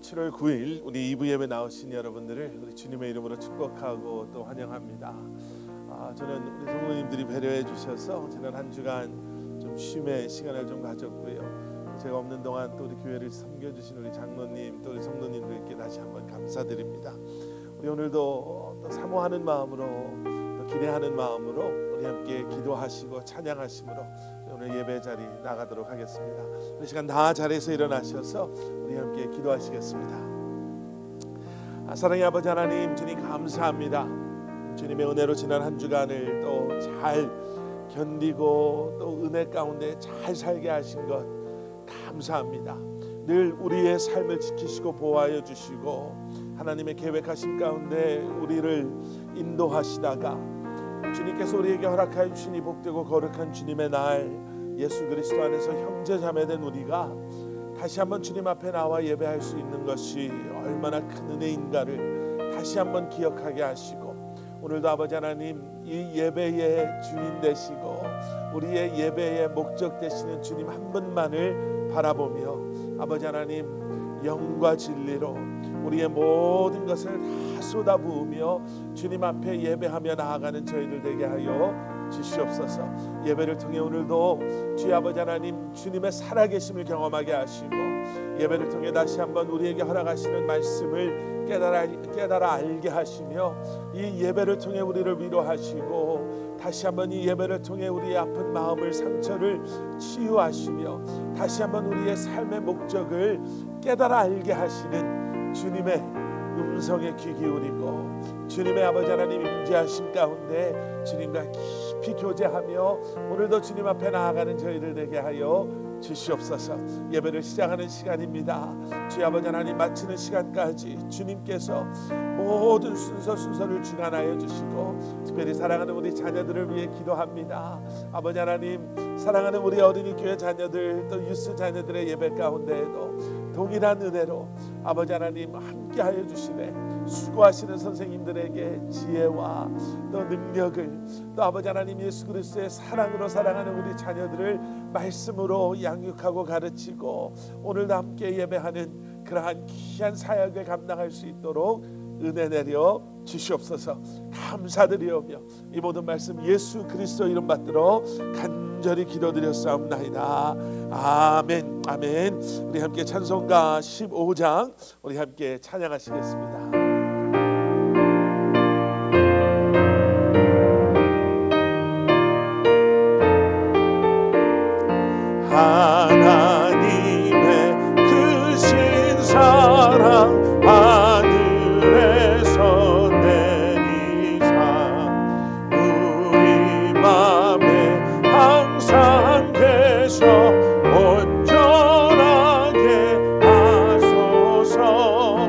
7월 9일 우리 2부 예배 나오신 여러분들을 우리 주님의 이름으로 축복하고 또 환영합니다. 저는 우리 성도님들이 배려해 주셔서 지난 한 주간 좀 쉼의 시간을 좀 가졌고요. 제가 없는 동안 또 우리 교회를 섬겨주신 우리 장로님 또 우리 성도님들께 다시 한번 감사드립니다. 우리 오늘도 또 사모하는 마음으로 또 기대하는 마음으로 우리 함께 기도하시고 찬양하심으로 오늘 예배 자리 나가도록 하겠습니다. 이 시간 다 자리에서 일어나셔서 우리 함께 기도하시겠습니다. 사랑의 아버지 하나님, 주님 감사합니다. 주님의 은혜로 지난 한 주간을 또 잘 견디고 또 은혜 가운데 잘 살게 하신 것 감사합니다. 늘 우리의 삶을 지키시고 보호하여 주시고 하나님의 계획하신 가운데 우리를 인도하시다가 주님께서 우리에게 허락하여 주신 이 복되고 거룩한 주님의 날 예수 그리스도 안에서 형제 자매된 우리가 다시 한번 주님 앞에 나와 예배할 수 있는 것이 얼마나 큰 은혜인가를 다시 한번 기억하게 하시고 오늘도 아버지 하나님 이 예배의 주인 되시고 우리의 예배의 목적 되시는 주님 한 분만을 바라보며 아버지 하나님 영과 진리로 우리의 모든 것을 다 쏟아부으며 주님 앞에 예배하며 나아가는 저희들 되게 하여 주시옵소서. 예배를 통해 오늘도 주의 아버지 하나님 주님의 살아계심을 경험하게 하시고 예배를 통해 다시 한번 우리에게 허락하시는 말씀을 깨달아 알게 하시며 이 예배를 통해 우리를 위로하시고 다시 한번 이 예배를 통해 우리의 아픈 마음을 상처를 치유하시며 다시 한번 우리의 삶의 목적을 깨달아 알게 하시는 주님의 음성에 귀 기울이고 주님의 아버지 하나님 임재하심 가운데 주님과 깊이 교제하며 오늘도 주님 앞에 나아가는 저희들 되게 하여 주시옵소서. 예배를 시작하는 시간입니다. 주의 아버지 하나님 마치는 시간까지 주님께서 모든 순서를 주관하여 주시고 특별히 사랑하는 우리 자녀들을 위해 기도합니다. 아버지 하나님 사랑하는 우리 어린이 교회 자녀들 또 유스 자녀들의 예배 가운데에도 동일한 은혜로 아버지 하나님 함께하여 주시네 수고하시는 선생님들에게 지혜와 또 능력을 또 아버지 하나님 예수 그리스도의 사랑으로 사랑하는 우리 자녀들을 말씀으로 양육하고 가르치고 오늘도 함께 예배하는 그러한 귀한 사역을 감당할 수 있도록 은혜 내려 주시옵소서. 감사드리오며 이 모든 말씀 예수 그리스도 이름 받들어 간절히 기도드렸사옵나이다. 아멘. 아멘. 우리 함께 찬송가 15장 우리 함께 찬양하시겠습니다. 하나님의 크신 사랑 하늘에서 내리사 우리 맘에 항상 계셔 온전하게 하소서.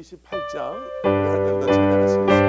28장 한 장 더 찬양하시겠습니다.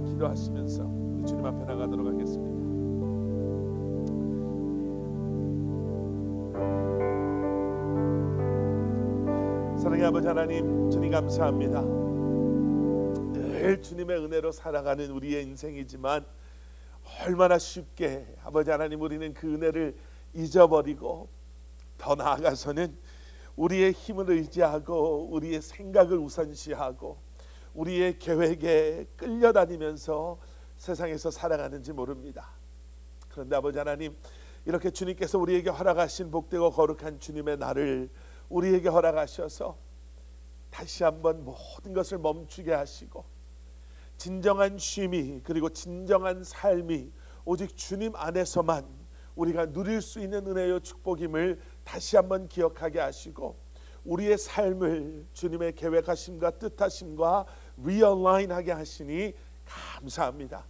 기도하시면서 우리 주님 앞에 나가도록 하겠습니다. 사랑의 아버지 하나님, 주님 감사합니다. 늘 주님의 은혜로 살아가는 우리의 인생이지만 얼마나 쉽게 아버지 하나님 우리는 그 은혜를 잊어버리고 더 나아가서는 우리의 힘을 의지하고 우리의 생각을 우선시하고 우리의 계획에 끌려다니면서 세상에서 살아가는지 모릅니다. 그런데 아버지 하나님, 이렇게 주님께서 우리에게 허락하신 복되고 거룩한 주님의 날을 우리에게 허락하셔서 다시 한번 모든 것을 멈추게 하시고 진정한 쉼이, 그리고 진정한 삶이 오직 주님 안에서만 우리가 누릴 수 있는 은혜요 축복임을 다시 한번 기억하게 하시고 우리의 삶을 주님의 계획하심과 뜻하심과 리얼라인하게 하시니 감사합니다.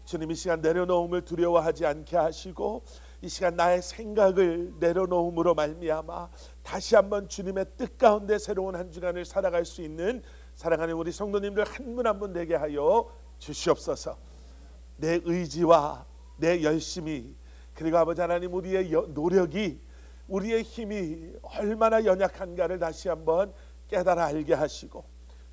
주님, 이 시간 내려놓음을 두려워하지 않게 하시고 이 시간 나의 생각을 내려놓음으로 말미암아 다시 한번 주님의 뜻 가운데 새로운 한 주간을 살아갈 수 있는 사랑하는 우리 성도님들 한 분 한 분 되게 하여 주시옵소서. 내 의지와 내 열심이, 그리고 아버지 하나님 우리의 노력이, 우리의 힘이 얼마나 연약한가를 다시 한번 깨달아 알게 하시고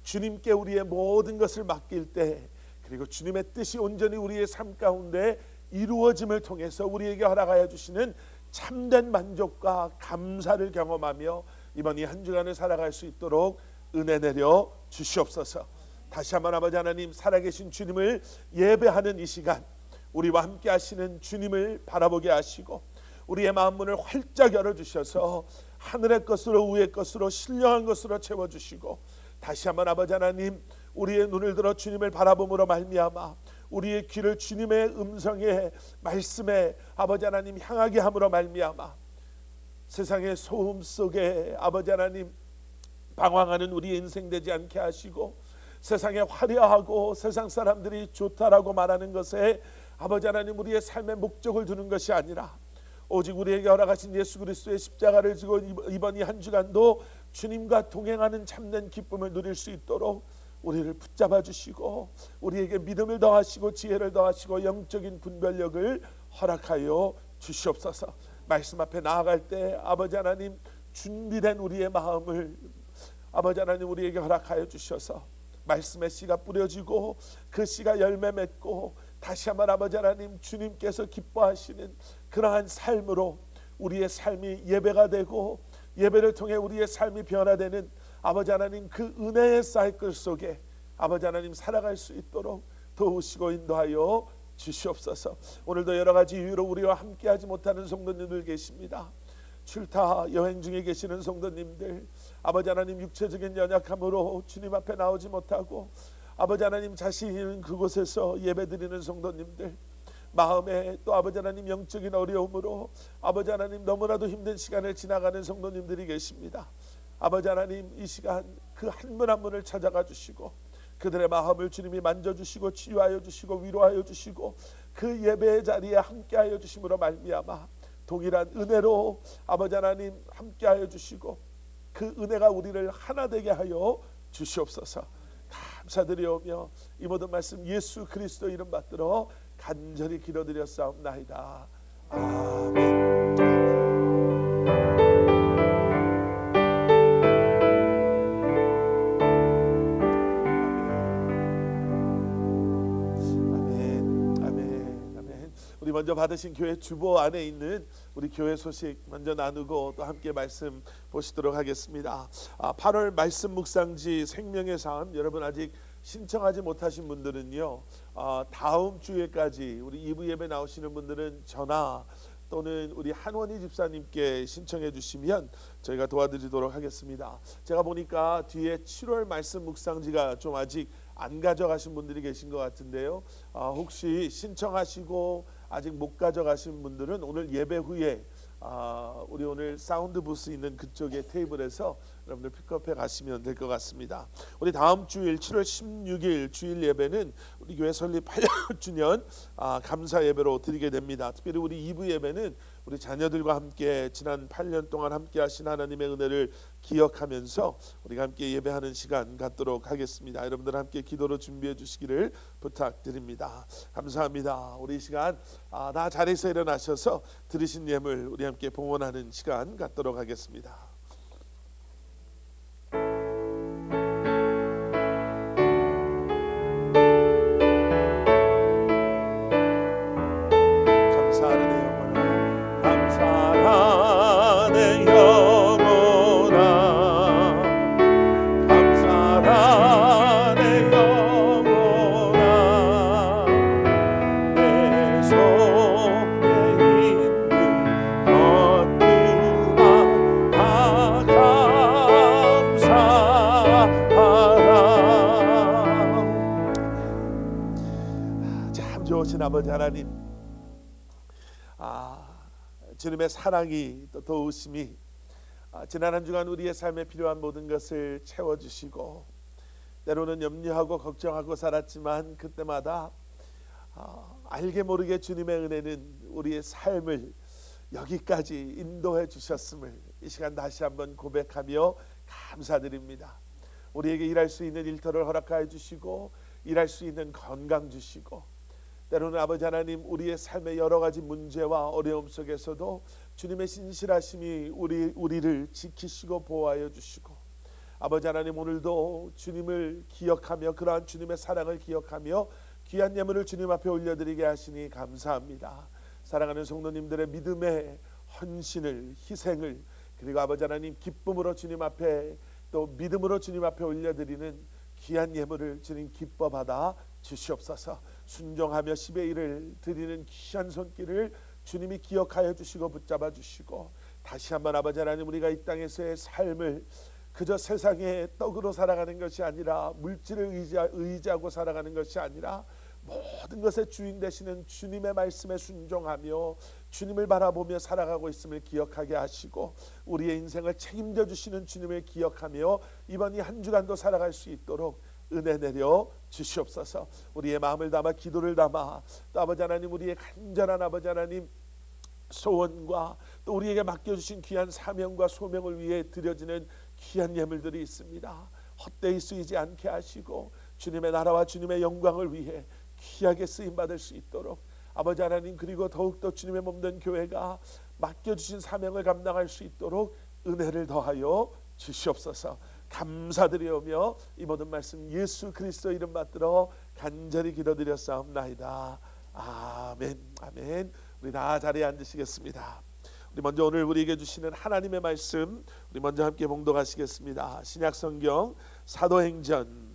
주님께 우리의 모든 것을 맡길 때, 그리고 주님의 뜻이 온전히 우리의 삶 가운데 이루어짐을 통해서 우리에게 허락하여 주시는 참된 만족과 감사를 경험하며 이번 이 한 주간을 살아갈 수 있도록 은혜 내려 주시옵소서. 다시 한번 아버지 하나님, 살아계신 주님을 예배하는 이 시간 우리와 함께 하시는 주님을 바라보게 하시고 우리의 마음 문을 활짝 열어주셔서 하늘의 것으로 위의 것으로 신령한 것으로 채워주시고 다시 한번 아버지 하나님, 우리의 눈을 들어 주님을 바라봄으로 말미암아 우리의 귀를 주님의 음성에, 말씀에 아버지 하나님 향하게 함으로 말미암아 세상의 소음 속에 아버지 하나님 방황하는 우리의 인생 되지 않게 하시고 세상에 화려하고 세상 사람들이 좋다라고 말하는 것에 아버지 하나님 우리의 삶의 목적을 두는 것이 아니라 오직 우리에게 허락하신 예수 그리스도의 십자가를 지고 이번 이 한 주간도 주님과 동행하는 참된 기쁨을 누릴 수 있도록 우리를 붙잡아 주시고 우리에게 믿음을 더하시고 지혜를 더하시고 영적인 분별력을 허락하여 주시옵소서. 말씀 앞에 나아갈 때 아버지 하나님 준비된 우리의 마음을 아버지 하나님 우리에게 허락하여 주셔서 말씀의 씨가 뿌려지고 그 씨가 열매 맺고 다시 한번 아버지 하나님 주님께서 기뻐하시는 그러한 삶으로 우리의 삶이 예배가 되고 예배를 통해 우리의 삶이 변화되는 아버지 하나님 그 은혜의 사이클 속에 아버지 하나님 살아갈 수 있도록 도우시고 인도하여 주시옵소서. 오늘도 여러 가지 이유로 우리와 함께하지 못하는 성도님들 계십니다. 출타 여행 중에 계시는 성도님들 아버지 하나님 육체적인 연약함으로 주님 앞에 나오지 못하고 아버지 하나님 자신이 있는 그곳에서 예배드리는 성도님들 마음에 또 아버지 하나님 영적인 어려움으로 아버지 하나님 너무나도 힘든 시간을 지나가는 성도님들이 계십니다. 아버지 하나님 이 시간 그 한 분 한 분을 찾아가 주시고 그들의 마음을 주님이 만져주시고 치유하여 주시고 위로하여 주시고 그 예배의 자리에 함께하여 주심으로 말미암아 동일한 은혜로 아버지 하나님 함께하여 주시고 그 은혜가 우리를 하나 되게 하여 주시옵소서. 감사드리오며 이 모든 말씀 예수 그리스도 이름 받들어 간절히 기도드렸사옵나이다. 아멘. 우리 먼저 받으신 교회 주보 안에 있는 우리 교회 소식 먼저 나누고 또 함께 말씀 보시도록 하겠습니다. 8월 말씀 묵상지 생명의 삶 여러분 아직 신청하지 못하신 분들은요 다음 주에까지 우리 2부 예배 나오시는 분들은 전화 또는 우리 한원희 집사님께 신청해 주시면 저희가 도와드리도록 하겠습니다. 제가 보니까 뒤에 7월 말씀 묵상지가 좀 아직 안 가져가신 분들이 계신 것 같은데요. 혹시 신청하시고 아직 못 가져가신 분들은 오늘 예배 후에 우리 오늘 사운드 부스 있는 그쪽에 테이블에서 여러분들 픽업해 가시면 될 것 같습니다. 우리 다음 주일 7월 16일 주일 예배는 우리 교회 설립 8주년 감사 예배로 드리게 됩니다. 특별히 우리 2부 예배는 우리 자녀들과 함께 지난 8년 동안 함께 하신 하나님의 은혜를 기억하면서 우리가 함께 예배하는 시간 갖도록 하겠습니다. 여러분들 함께 기도로 준비해 주시기를 부탁드립니다. 감사합니다. 우리 이 시간 다 자리에서 일어나셔서 들으신 예물 우리 함께 봉헌하는 시간 갖도록 하겠습니다. 아버지 하나님 주님의 사랑이 또 도우심이 지난 한 주간 우리의 삶에 필요한 모든 것을 채워주시고 때로는 염려하고 걱정하고 살았지만 그때마다 알게 모르게 주님의 은혜는 우리의 삶을 여기까지 인도해 주셨음을 이 시간 다시 한번 고백하며 감사드립니다. 우리에게 일할 수 있는 일터를 허락하여 주시고 일할 수 있는 건강 주시고 때로는 아버지 하나님 우리의 삶의 여러 가지 문제와 어려움 속에서도 주님의 신실하심이 우리를 지키시고 보호하여 주시고 아버지 하나님 오늘도 주님을 기억하며 그러한 주님의 사랑을 기억하며 귀한 예물을 주님 앞에 올려드리게 하시니 감사합니다. 사랑하는 성도님들의 믿음의 헌신을 희생을 그리고 아버지 하나님 기쁨으로 주님 앞에 또 믿음으로 주님 앞에 올려드리는 귀한 예물을 주님 기뻐 받아 주시옵소서. 순종하며 10의 1을 드리는 귀한 손길을 주님이 기억하여 주시고 붙잡아 주시고 다시 한번 아버지 하나님 우리가 이 땅에서의 삶을 그저 세상의 떡으로 살아가는 것이 아니라 물질을 의지하고 살아가는 것이 아니라 모든 것의 주인 되시는 주님의 말씀에 순종하며 주님을 바라보며 살아가고 있음을 기억하게 하시고 우리의 인생을 책임져 주시는 주님을 기억하며 이번 이 한 주간도 살아갈 수 있도록 은혜 내려 주시옵소서. 우리의 마음을 담아 기도를 담아 또 아버지 하나님 우리의 간절한 아버지 하나님 소원과 또 우리에게 맡겨주신 귀한 사명과 소명을 위해 드려지는 귀한 예물들이 있습니다. 헛되이 쓰이지 않게 하시고 주님의 나라와 주님의 영광을 위해 귀하게 쓰임받을 수 있도록 아버지 하나님 그리고 더욱더 주님의 몸된 교회가 맡겨주신 사명을 감당할 수 있도록 은혜를 더하여 주시옵소서. 감사드리오며 이 모든 말씀 예수 그리스도 이름 받들어 간절히 기도드렸사옵나이다. 아멘. 아멘. 우리 다 자리에 앉으시겠습니다. 우리 먼저 오늘 우리에게 주시는 하나님의 말씀 우리 먼저 함께 봉독하시겠습니다. 신약성경 사도행전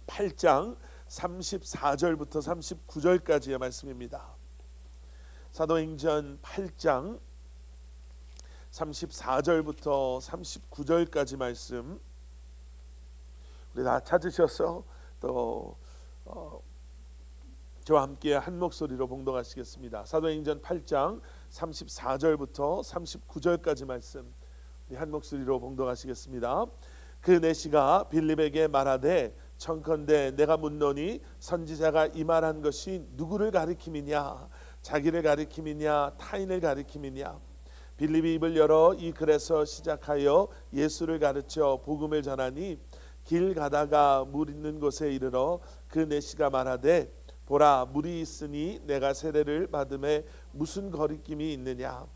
8장 34절부터 39절까지의 말씀입니다. 사도행전 8장 34절부터 39절까지 말씀 우리 다 찾으셔서 또 저와 함께 한 목소리로 봉독하시겠습니다. 사도행전 8장 34절부터 39절까지 말씀 우리 한 목소리로 봉독하시겠습니다. 그 내시가 빌립에게 말하되 청컨대 내가 묻노니 선지자가 이 말한 것이 누구를 가리킴이냐 자기를 가리킴이냐 타인을 가리킴이냐. 빌립이 입을 열어 이 글에서 시작하여 예수를 가르쳐 복음을 전하니 길 가다가 물 있는 곳에 이르러 그 내시가 말하되 보라 물이 있으니 내가 세례를 받음에 무슨 거리낌이 있느냐.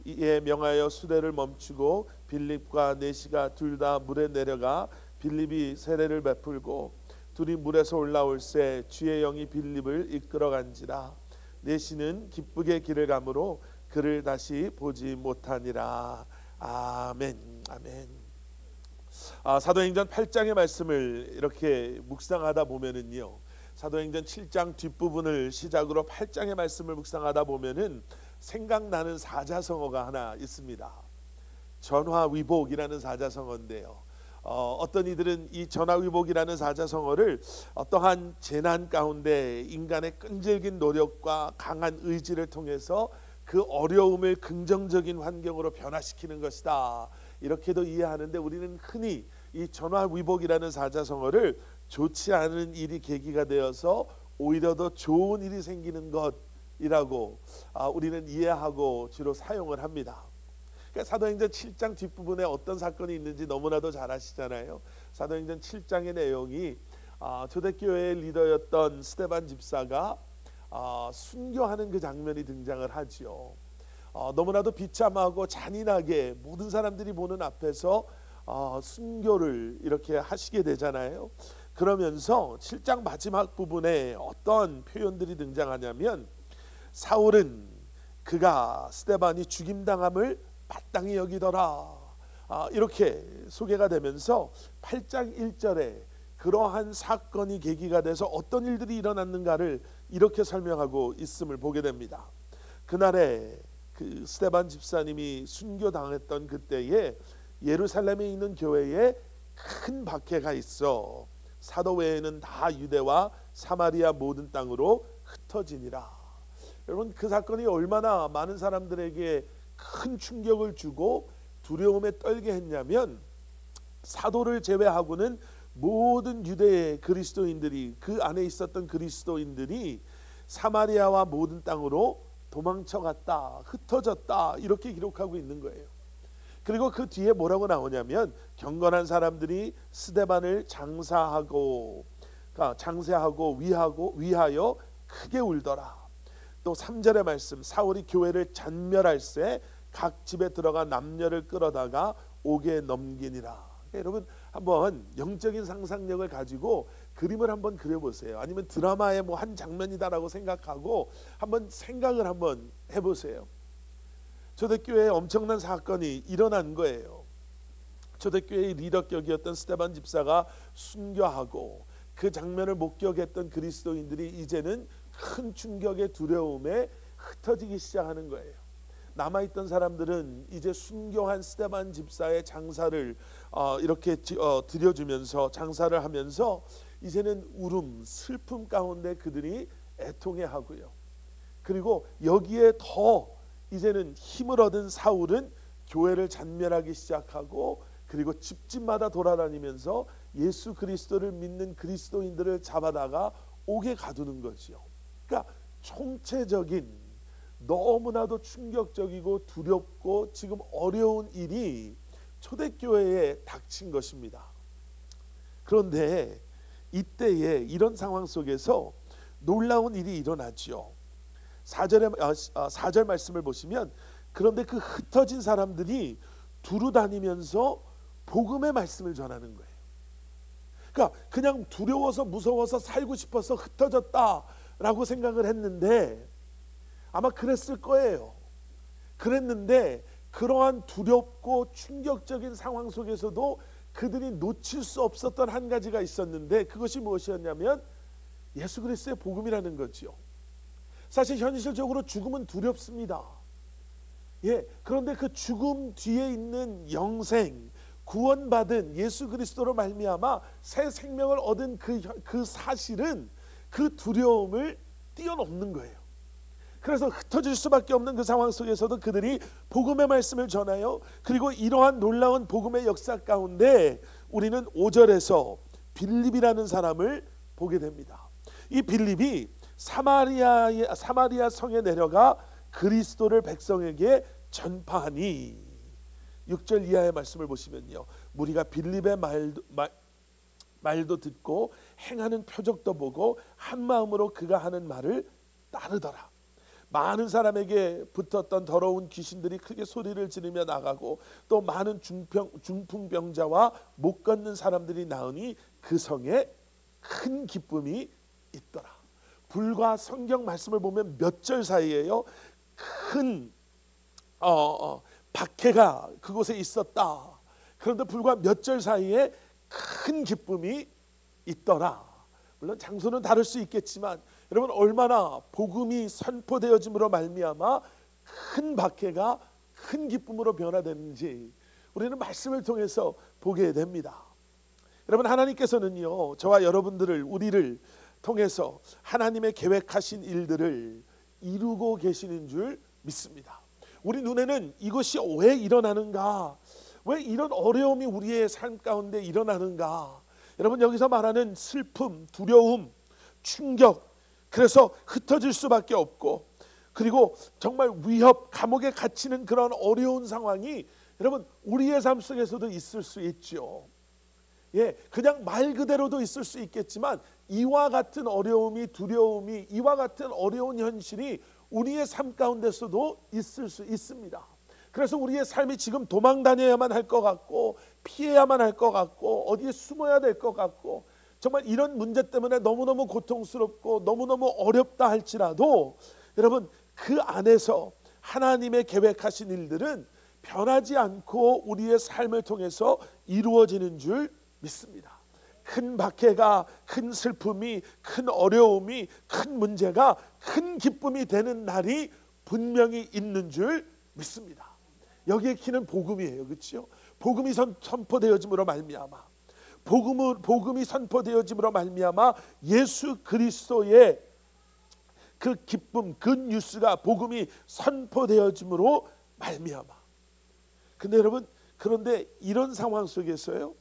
이에 명하여 수레를 멈추고 빌립과 내시가 둘 다 물에 내려가 빌립이 세례를 베풀고 둘이 물에서 올라올새 주의 영이 빌립을 이끌어간지라. 내시는 기쁘게 길을 가므로 그를 다시 보지 못하니라. 아멘. 아멘. 사도행전 8장의 말씀을 이렇게 묵상하다 보면은요, 사도행전 7장 뒷부분을 시작으로 8장의 말씀을 묵상하다 보면은 생각나는 사자성어가 하나 있습니다. 전화위복이라는 사자성어인데요. 어떤 이들은 이 전화위복이라는 사자성어를 어떠한 재난 가운데 인간의 끈질긴 노력과 강한 의지를 통해서 그 어려움을 긍정적인 환경으로 변화시키는 것이다 이렇게도 이해하는데, 우리는 흔히 이 전화위복이라는 사자성어를 좋지 않은 일이 계기가 되어서 오히려 더 좋은 일이 생기는 것이라고 우리는 이해하고 주로 사용을 합니다. 그러니까 사도행전 7장 뒷부분에 어떤 사건이 있는지 너무나도 잘 아시잖아요. 사도행전 7장의 내용이 초대교회의 리더였던 스데반 집사가 순교하는 그 장면이 등장을 하죠. 너무나도 비참하고 잔인하게 모든 사람들이 보는 앞에서 순교를 이렇게 하시게 되잖아요. 그러면서 7장 마지막 부분에 어떤 표현들이 등장하냐면 사울은 그가 스데반이 죽임당함을 마땅히 여기더라 이렇게 소개가 되면서 8장 1절에 그러한 사건이 계기가 돼서 어떤 일들이 일어났는가를 이렇게 설명하고 있음을 보게 됩니다. 그날에 그 스데반 집사님이 순교당했던 그때에 예루살렘에 있는 교회에 큰 박해가 있어 사도 외에는 다 유대와 사마리아 모든 땅으로 흩어지니라. 여러분, 그 사건이 얼마나 많은 사람들에게 큰 충격을 주고 두려움에 떨게 했냐면, 사도를 제외하고는 모든 유대의 그리스도인들이, 그 안에 있었던 그리스도인들이 사마리아와 모든 땅으로 도망쳐갔다, 흩어졌다 이렇게 기록하고 있는 거예요. 그리고 그 뒤에 뭐라고 나오냐면 경건한 사람들이 스데반을 장사하고 위하여 크게 울더라. 또 3절의 말씀, 사울이 교회를 잔멸할새 각 집에 들어가 남녀를 끌어다가 옥에 넘기니라. 그러니까 여러분, 한번 영적인 상상력을 가지고 그림을 한번 그려보세요. 아니면 드라마의 뭐 한 장면이다라고 생각하고 한번 생각을 한번 해보세요. 초대교회에 엄청난 사건이 일어난 거예요. 초대교회의 리더격이었던 스데반 집사가 순교하고 그 장면을 목격했던 그리스도인들이 이제는 큰 충격의 두려움에 흩어지기 시작하는 거예요. 남아있던 사람들은 이제 순교한 스데반 집사의 장사를 이렇게 드려주면서 장사를 하면서 이제는 울음, 슬픔 가운데 그들이 애통해하고요. 그리고 여기에 더 이제는 힘을 얻은 사울은 교회를 잔멸하기 시작하고, 그리고 집집마다 돌아다니면서 예수 그리스도를 믿는 그리스도인들을 잡아다가 옥에 가두는 거지요. 그러니까 총체적인 너무나도 충격적이고 두렵고 지금 어려운 일이 초대교회에 닥친 것입니다. 그런데 이때에 이런 상황 속에서 놀라운 일이 일어나지요. 4절 말씀을 보시면, 그런데 그 흩어진 사람들이 두루 다니면서 복음의 말씀을 전하는 거예요. 그러니까 그냥 두려워서 무서워서 살고 싶어서 흩어졌다라고 생각을 했는데, 아마 그랬을 거예요. 그랬는데 그러한 두렵고 충격적인 상황 속에서도 그들이 놓칠 수 없었던 한 가지가 있었는데, 그것이 무엇이었냐면 예수 그리스도의 복음이라는 거죠. 사실 현실적으로 죽음은 두렵습니다. 그런데 그 죽음 뒤에 있는 영생, 구원받은 예수 그리스도로 말미암아 새 생명을 얻은 그 사실은 그 두려움을 뛰어넘는 거예요. 그래서 흩어질 수밖에 없는 그 상황 속에서도 그들이 복음의 말씀을 전하여, 그리고 이러한 놀라운 복음의 역사 가운데 우리는 5절에서 빌립이라는 사람을 보게 됩니다. 이 빌립이 사마리아 성에 내려가 그리스도를 백성에게 전파하니, 6절 이하의 말씀을 보시면요, 무리가 빌립의 말도 듣고 행하는 표적도 보고 한 마음으로 그가 하는 말을 따르더라. 많은 사람에게 붙었던 더러운 귀신들이 크게 소리를 지르며 나가고, 또 많은 중풍병자와 못 걷는 사람들이 나으니 그 성에 큰 기쁨이 있더라. 불과 성경 말씀을 보면 몇 절 사이에요, 큰 박해가 그곳에 있었다. 그런데 불과 몇 절 사이에 큰 기쁨이 있더라. 물론 장소는 다를 수 있겠지만 여러분, 얼마나 복음이 선포되어짐으로 말미암아 큰 박해가 큰 기쁨으로 변화되는지 우리는 말씀을 통해서 보게 됩니다. 여러분, 하나님께서는요, 저와 여러분들을, 우리를 통해서 하나님의 계획하신 일들을 이루고 계시는 줄 믿습니다. 우리 눈에는 이것이 왜 일어나는가, 왜 이런 어려움이 우리의 삶 가운데 일어나는가. 여러분, 여기서 말하는 슬픔, 두려움, 충격, 그래서 흩어질 수밖에 없고, 그리고 정말 위협, 감옥에 갇히는 그런 어려운 상황이 여러분 우리의 삶 속에서도 있을 수 있죠. 그냥 말 그대로도 있을 수 있겠지만 이와 같은 어려움이, 두려움이, 이와 같은 어려운 현실이 우리의 삶 가운데서도 있을 수 있습니다. 그래서 우리의 삶이 지금 도망 다녀야만 할 것 같고, 피해야만 할 것 같고, 어디에 숨어야 될 것 같고, 정말 이런 문제 때문에 너무너무 고통스럽고 너무너무 어렵다 할지라도 여러분, 그 안에서 하나님의 계획하신 일들은 변하지 않고 우리의 삶을 통해서 이루어지는 줄 믿습니다. 큰 박해가, 큰 슬픔이, 큰 어려움이, 큰 문제가 큰 기쁨이 되는 날이 분명히 있는 줄 믿습니다. 여기에 키는 복음이에요. 그렇죠? 복음이 선포되어짐으로 말미암아, 복음이 선포되어짐으로 말미암아 예수 그리스도의 그 기쁨, 그 뉴스가, 복음이 선포되어짐으로 말미암아. 근데 여러분, 그런데 이런 상황 속에서요,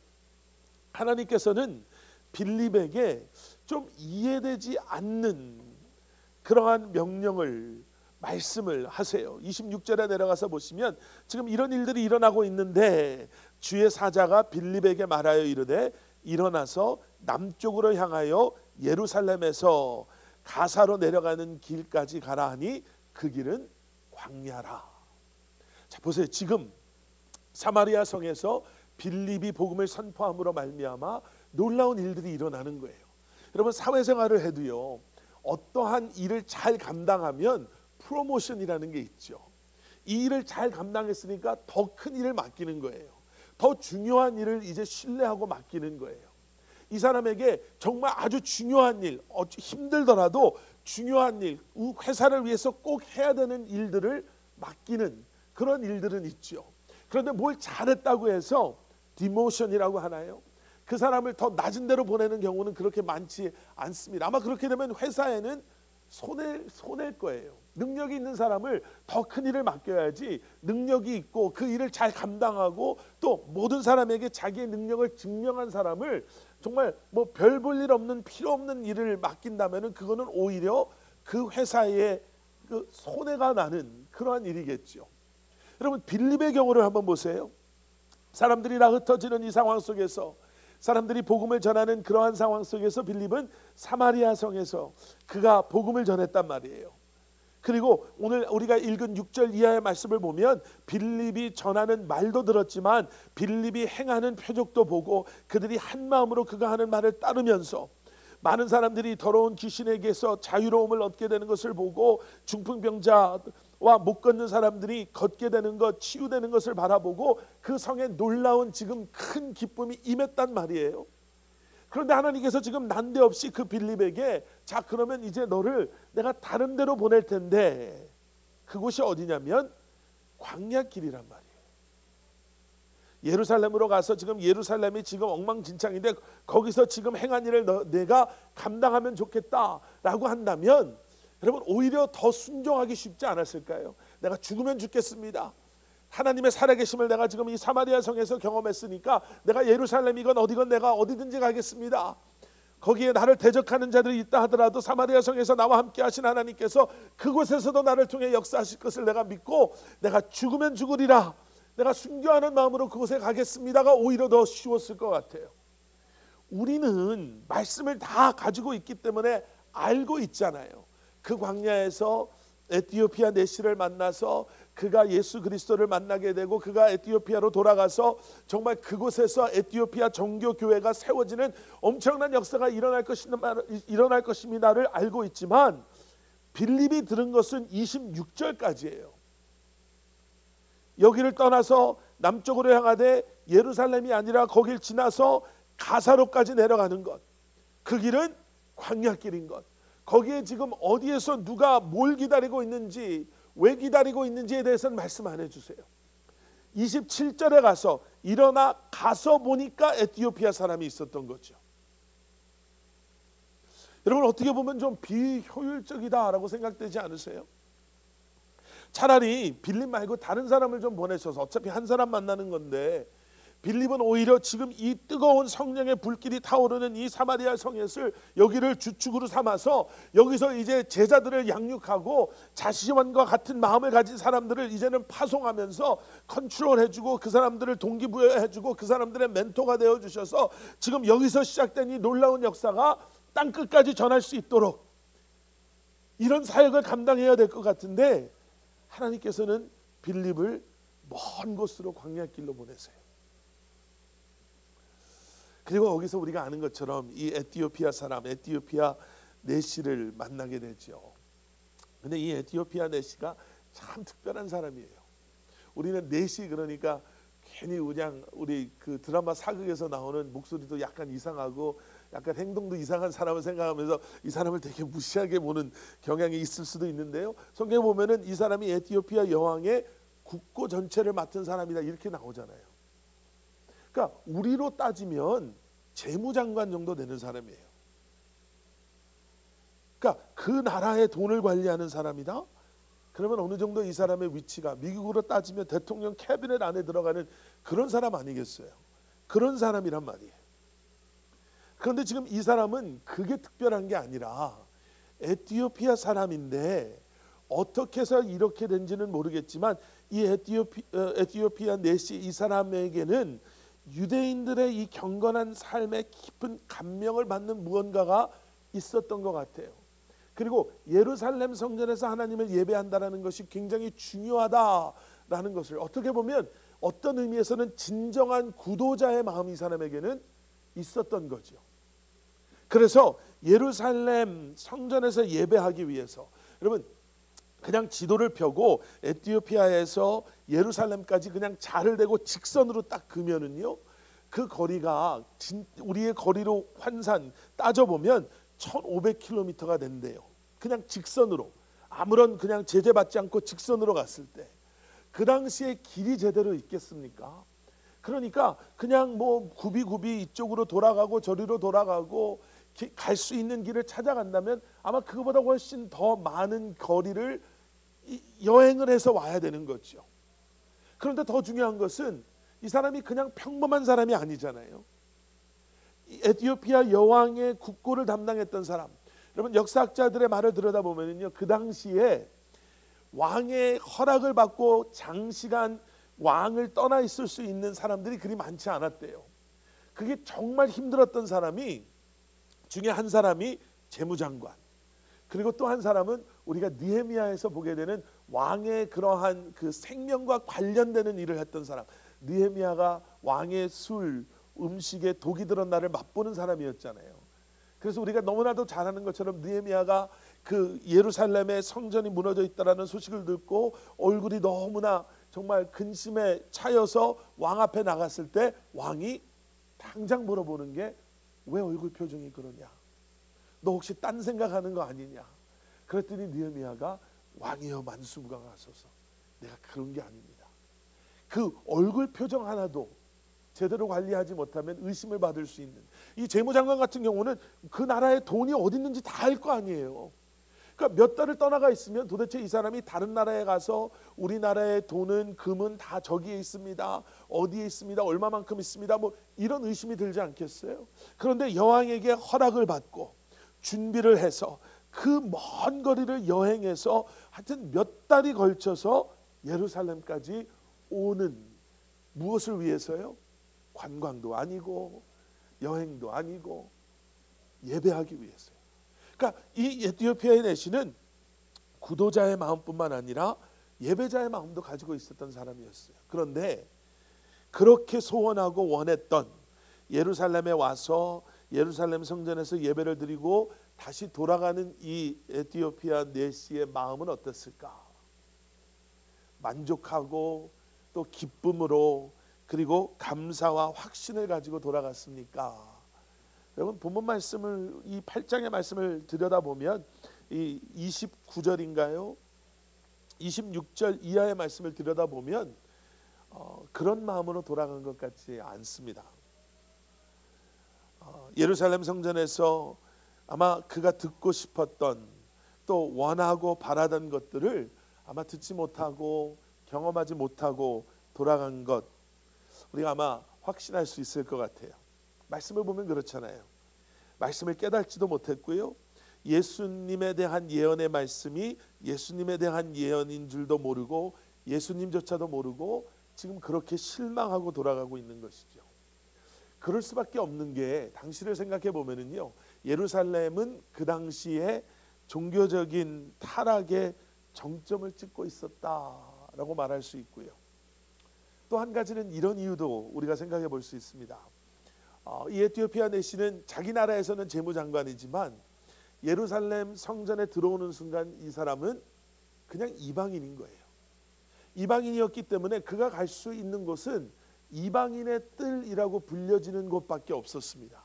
하나님께서는 빌립에게 좀 이해되지 않는 그러한 명령을, 말씀을 하세요. 26절에 내려가서 보시면 지금 이런 일들이 일어나고 있는데 주의 사자가 빌립에게 말하여 이르되 일어나서 남쪽으로 향하여 예루살렘에서 가사로 내려가는 길까지 가라 하니 그 길은 광야라. 자, 보세요. 지금 사마리아 성에서 빌립이 복음을 선포함으로 말미암아 놀라운 일들이 일어나는 거예요. 여러분, 사회생활을 해도요, 어떠한 일을 잘 감당하면 프로모션이라는 게 있죠. 이 일을 잘 감당했으니까 더 큰 일을 맡기는 거예요. 더 중요한 일을 이제 신뢰하고 맡기는 거예요. 이 사람에게 정말 아주 중요한 일, 힘들더라도 중요한 일, 회사를 위해서 꼭 해야 되는 일들을 맡기는 그런 일들은 있죠. 그런데 뭘 잘했다고 해서 디모션이라고 하나요? 그 사람을 더 낮은 데로 보내는 경우는 그렇게 많지 않습니다. 아마 그렇게 되면 회사에는 손해일 거예요. 능력이 있는 사람을 더 큰 일을 맡겨야지, 능력이 있고 그 일을 잘 감당하고 또 모든 사람에게 자기의 능력을 증명한 사람을 정말 뭐 별 볼 일 없는 필요 없는 일을 맡긴다면은 그거는 오히려 그 회사에 그 손해가 나는 그러한 일이겠죠. 여러분, 빌립의 경우를 한번 보세요. 사람들이 다 흩어지는 이 상황 속에서, 사람들이 복음을 전하는 그러한 상황 속에서 빌립은 사마리아 성에서 그가 복음을 전했단 말이에요. 그리고 오늘 우리가 읽은 6절 이하의 말씀을 보면 빌립이 전하는 말도 들었지만 빌립이 행하는 표적도 보고 그들이 한 마음으로 그가 하는 말을 따르면서 많은 사람들이 더러운 귀신에게서 자유로움을 얻게 되는 것을 보고 중풍병자와 못 걷는 사람들이 걷게 되는 것, 치유되는 것을 바라보고 그 성에 놀라운 지금 큰 기쁨이 임했단 말이에요. 그런데 하나님께서 지금 난데없이 그 빌립에게, 자 그러면 이제 너를 내가 다른 데로 보낼 텐데, 그곳이 어디냐면 광야길이란 말이에요. 예루살렘으로 가서, 지금 예루살렘이 지금 엉망진창인데 거기서 지금 행한 일을 내가 감당하면 좋겠다라고 한다면 여러분, 오히려 더 순종하기 쉽지 않았을까요? 내가 죽으면 죽겠습니다. 하나님의 살아계심을 내가 지금 이 사마리아 성에서 경험했으니까 내가 예루살렘이건 어디건 내가 어디든지 가겠습니다. 거기에 나를 대적하는 자들이 있다 하더라도 사마리아 성에서 나와 함께 하신 하나님께서 그곳에서도 나를 통해 역사하실 것을 내가 믿고 내가 죽으면 죽으리라, 내가 순교하는 마음으로 그곳에 가겠습니다가 오히려 더 쉬웠을 것 같아요. 우리는 말씀을 다 가지고 있기 때문에 알고 있잖아요. 그 광야에서 에티오피아 내시를 만나서 그가 예수 그리스도를 만나게 되고 그가 에티오피아로 돌아가서 정말 그곳에서 에티오피아 정교교회가 세워지는 엄청난 역사가 일어날 것입니다를 알고 있지만 빌립이 들은 것은 26절까지예요. 여기를 떠나서 남쪽으로 향하되 예루살렘이 아니라 거길 지나서 가사로까지 내려가는 것, 그 길은 광야길인 것, 거기에 지금 어디에서 누가 뭘 기다리고 있는지, 왜 기다리고 있는지에 대해서는 말씀 안 해주세요. 27절에 가서 일어나 가서 보니까 에티오피아 사람이 있었던 거죠. 여러분, 어떻게 보면 좀 비효율적이다라고 생각되지 않으세요? 차라리 빌립 말고 다른 사람을 좀 보내셔서, 어차피 한 사람 만나는 건데 빌립은 오히려 지금 이 뜨거운 성령의 불길이 타오르는 이 사마리아 성에서 여기를 주축으로 삼아서 여기서 이제 제자들을 양육하고 자신과 같은 마음을 가진 사람들을 이제는 파송하면서 컨트롤해주고 그 사람들을 동기부여해주고 그 사람들의 멘토가 되어주셔서 지금 여기서 시작된 이 놀라운 역사가 땅끝까지 전할 수 있도록 이런 사역을 감당해야 될 것 같은데 하나님께서는 빌립을 먼 곳으로 광야길로 보내세요. 그리고 거기서 우리가 아는 것처럼 이 에티오피아 사람, 에티오피아 내시를 만나게 되죠. 근데 이 에티오피아 내시가 참 특별한 사람이에요. 우리는 내시 그러니까 괜히 그냥 우리 그 드라마 사극에서 나오는 목소리도 약간 이상하고 약간 행동도 이상한 사람을 생각하면서 이 사람을 되게 무시하게 보는 경향이 있을 수도 있는데요. 성경에 보면은 이 사람이 에티오피아 여왕의 국고 전체를 맡은 사람이다 이렇게 나오잖아요. 그러니까 우리로 따지면 재무장관 정도 되는 사람이에요. 그러니까 그 나라의 돈을 관리하는 사람이다. 그러면 어느 정도 이 사람의 위치가 미국으로 따지면 대통령 캐비넷 안에 들어가는 그런 사람 아니겠어요? 그런 사람이란 말이에요. 그런데 지금 이 사람은 그게 특별한 게 아니라 에티오피아 사람인데 어떻게 해서 이렇게 된지는 모르겠지만 이 에티오피아 내시 이 사람에게는 유대인들의 이 경건한 삶에 깊은 감명을 받는 무언가가 있었던 것 같아요. 그리고 예루살렘 성전에서 하나님을 예배한다라는 것이 굉장히 중요하다라는 것을 어떻게 보면 어떤 의미에서는 진정한 구도자의 마음이 이 사람에게는 있었던 거죠. 그래서 예루살렘 성전에서 예배하기 위해서 여러분 그냥 지도를 펴고 에티오피아에서 예루살렘까지 그냥 자를 대고 직선으로 딱 그면은요 그 거리가 우리의 거리로 환산 따져보면 1500km가 된대요. 그냥 직선으로 아무런 그냥 제재받지 않고 직선으로 갔을 때 그 당시에 길이 제대로 있겠습니까? 그러니까 그냥 뭐 굽이 이쪽으로 돌아가고 저리로 돌아가고 갈 수 있는 길을 찾아간다면 아마 그거보다 훨씬 더 많은 거리를 여행을 해서 와야 되는 거죠. 그런데 더 중요한 것은 이 사람이 그냥 평범한 사람이 아니잖아요. 에티오피아 여왕의 국고를 담당했던 사람. 여러분 역사학자들의 말을 들여다보면요, 그 당시에 왕의 허락을 받고 장시간 왕을 떠나 있을 수 있는 사람들이 그리 많지 않았대요. 그게 정말 힘들었던 사람이 중에 한 사람이 재무장관, 그리고 또 한 사람은 우리가 느헤미야에서 보게 되는 왕의 그러한 그 생명과 관련되는 일을 했던 사람. 느헤미야가 왕의 술, 음식에 독이 들은 날을 맛보는 사람이었잖아요. 그래서 우리가 너무나도 잘 아는 것처럼 느헤미야가 그 예루살렘의 성전이 무너져 있다라는 소식을 듣고 얼굴이 너무나 정말 근심에 차여서 왕 앞에 나갔을 때 왕이 당장 물어보는 게, 왜 얼굴 표정이 그러냐? 너 혹시 딴 생각하는 거 아니냐? 그랬더니 느헤미야가 왕이여 만수무강하소서, 내가 그런 게 아닙니다. 그 얼굴 표정 하나도 제대로 관리하지 못하면 의심을 받을 수 있는, 이 재무장관 같은 경우는 그 나라에 돈이 어디 있는지 다 알 거 아니에요. 그러니까 몇 달을 떠나가 있으면 도대체 이 사람이 다른 나라에 가서 우리나라의 돈은 금은 다 저기에 있습니다, 어디에 있습니다, 얼마만큼 있습니다, 뭐 이런 의심이 들지 않겠어요? 그런데 여왕에게 허락을 받고 준비를 해서 그 먼 거리를 여행해서 하여튼 몇 달이 걸쳐서 예루살렘까지 오는, 무엇을 위해서요? 관광도 아니고 여행도 아니고 예배하기 위해서요. 그러니까 이 에티오피아의 내시는 구도자의 마음뿐만 아니라 예배자의 마음도 가지고 있었던 사람이었어요. 그런데 그렇게 소원하고 원했던 예루살렘에 와서 예루살렘 성전에서 예배를 드리고 다시 돌아가는 이 에티오피아 내시의 마음은 어땠을까? 만족하고 또 기쁨으로, 그리고 감사와 확신을 가지고 돌아갔습니까? 여러분 본문 말씀을, 이 8장의 말씀을 들여다보면 이 29절인가요? 26절 이하의 말씀을 들여다보면 그런 마음으로 돌아간 것 같지 않습니다. 예루살렘 성전에서 아마 그가 듣고 싶었던, 또 원하고 바라던 것들을 아마 듣지 못하고 경험하지 못하고 돌아간 것, 우리가 아마 확신할 수 있을 것 같아요. 말씀을 보면 그렇잖아요. 말씀을 깨닫지도 못했고요, 예수님에 대한 예언의 말씀이 예수님에 대한 예언인 줄도 모르고 예수님조차도 모르고 지금 그렇게 실망하고 돌아가고 있는 것이죠. 그럴 수밖에 없는 게, 당시를 생각해 보면은요, 예루살렘은 그 당시에 종교적인 타락의 정점을 찍고 있었다라고 말할 수 있고요. 또 한 가지는 이런 이유도 우리가 생각해 볼 수 있습니다. 이 에티오피아 내시는 자기 나라에서는 재무장관이지만 예루살렘 성전에 들어오는 순간 이 사람은 그냥 이방인인 거예요. 이방인이었기 때문에 그가 갈 수 있는 곳은 이방인의 뜰이라고 불려지는 곳밖에 없었습니다.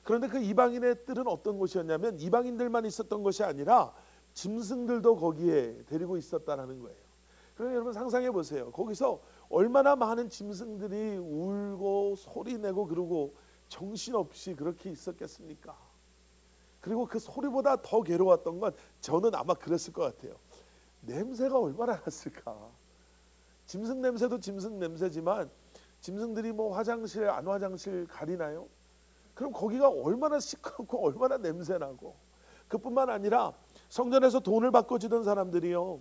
그런데 그 이방인의 뜰은 어떤 곳이었냐면 이방인들만 있었던 것이 아니라 짐승들도 거기에 데리고 있었다라는 거예요. 그러면 여러분 상상해 보세요. 거기서 얼마나 많은 짐승들이 울고 소리내고 그러고 정신없이 그렇게 있었겠습니까? 그리고 그 소리보다 더 괴로웠던 건, 저는 아마 그랬을 것 같아요. 냄새가 얼마나 났을까. 짐승 냄새도 짐승 냄새지만 짐승들이 뭐 화장실 안 화장실 가리나요? 그럼 거기가 얼마나 시끄럽고 얼마나 냄새나고. 그뿐만 아니라 성전에서 돈을 받고 주던 사람들이요,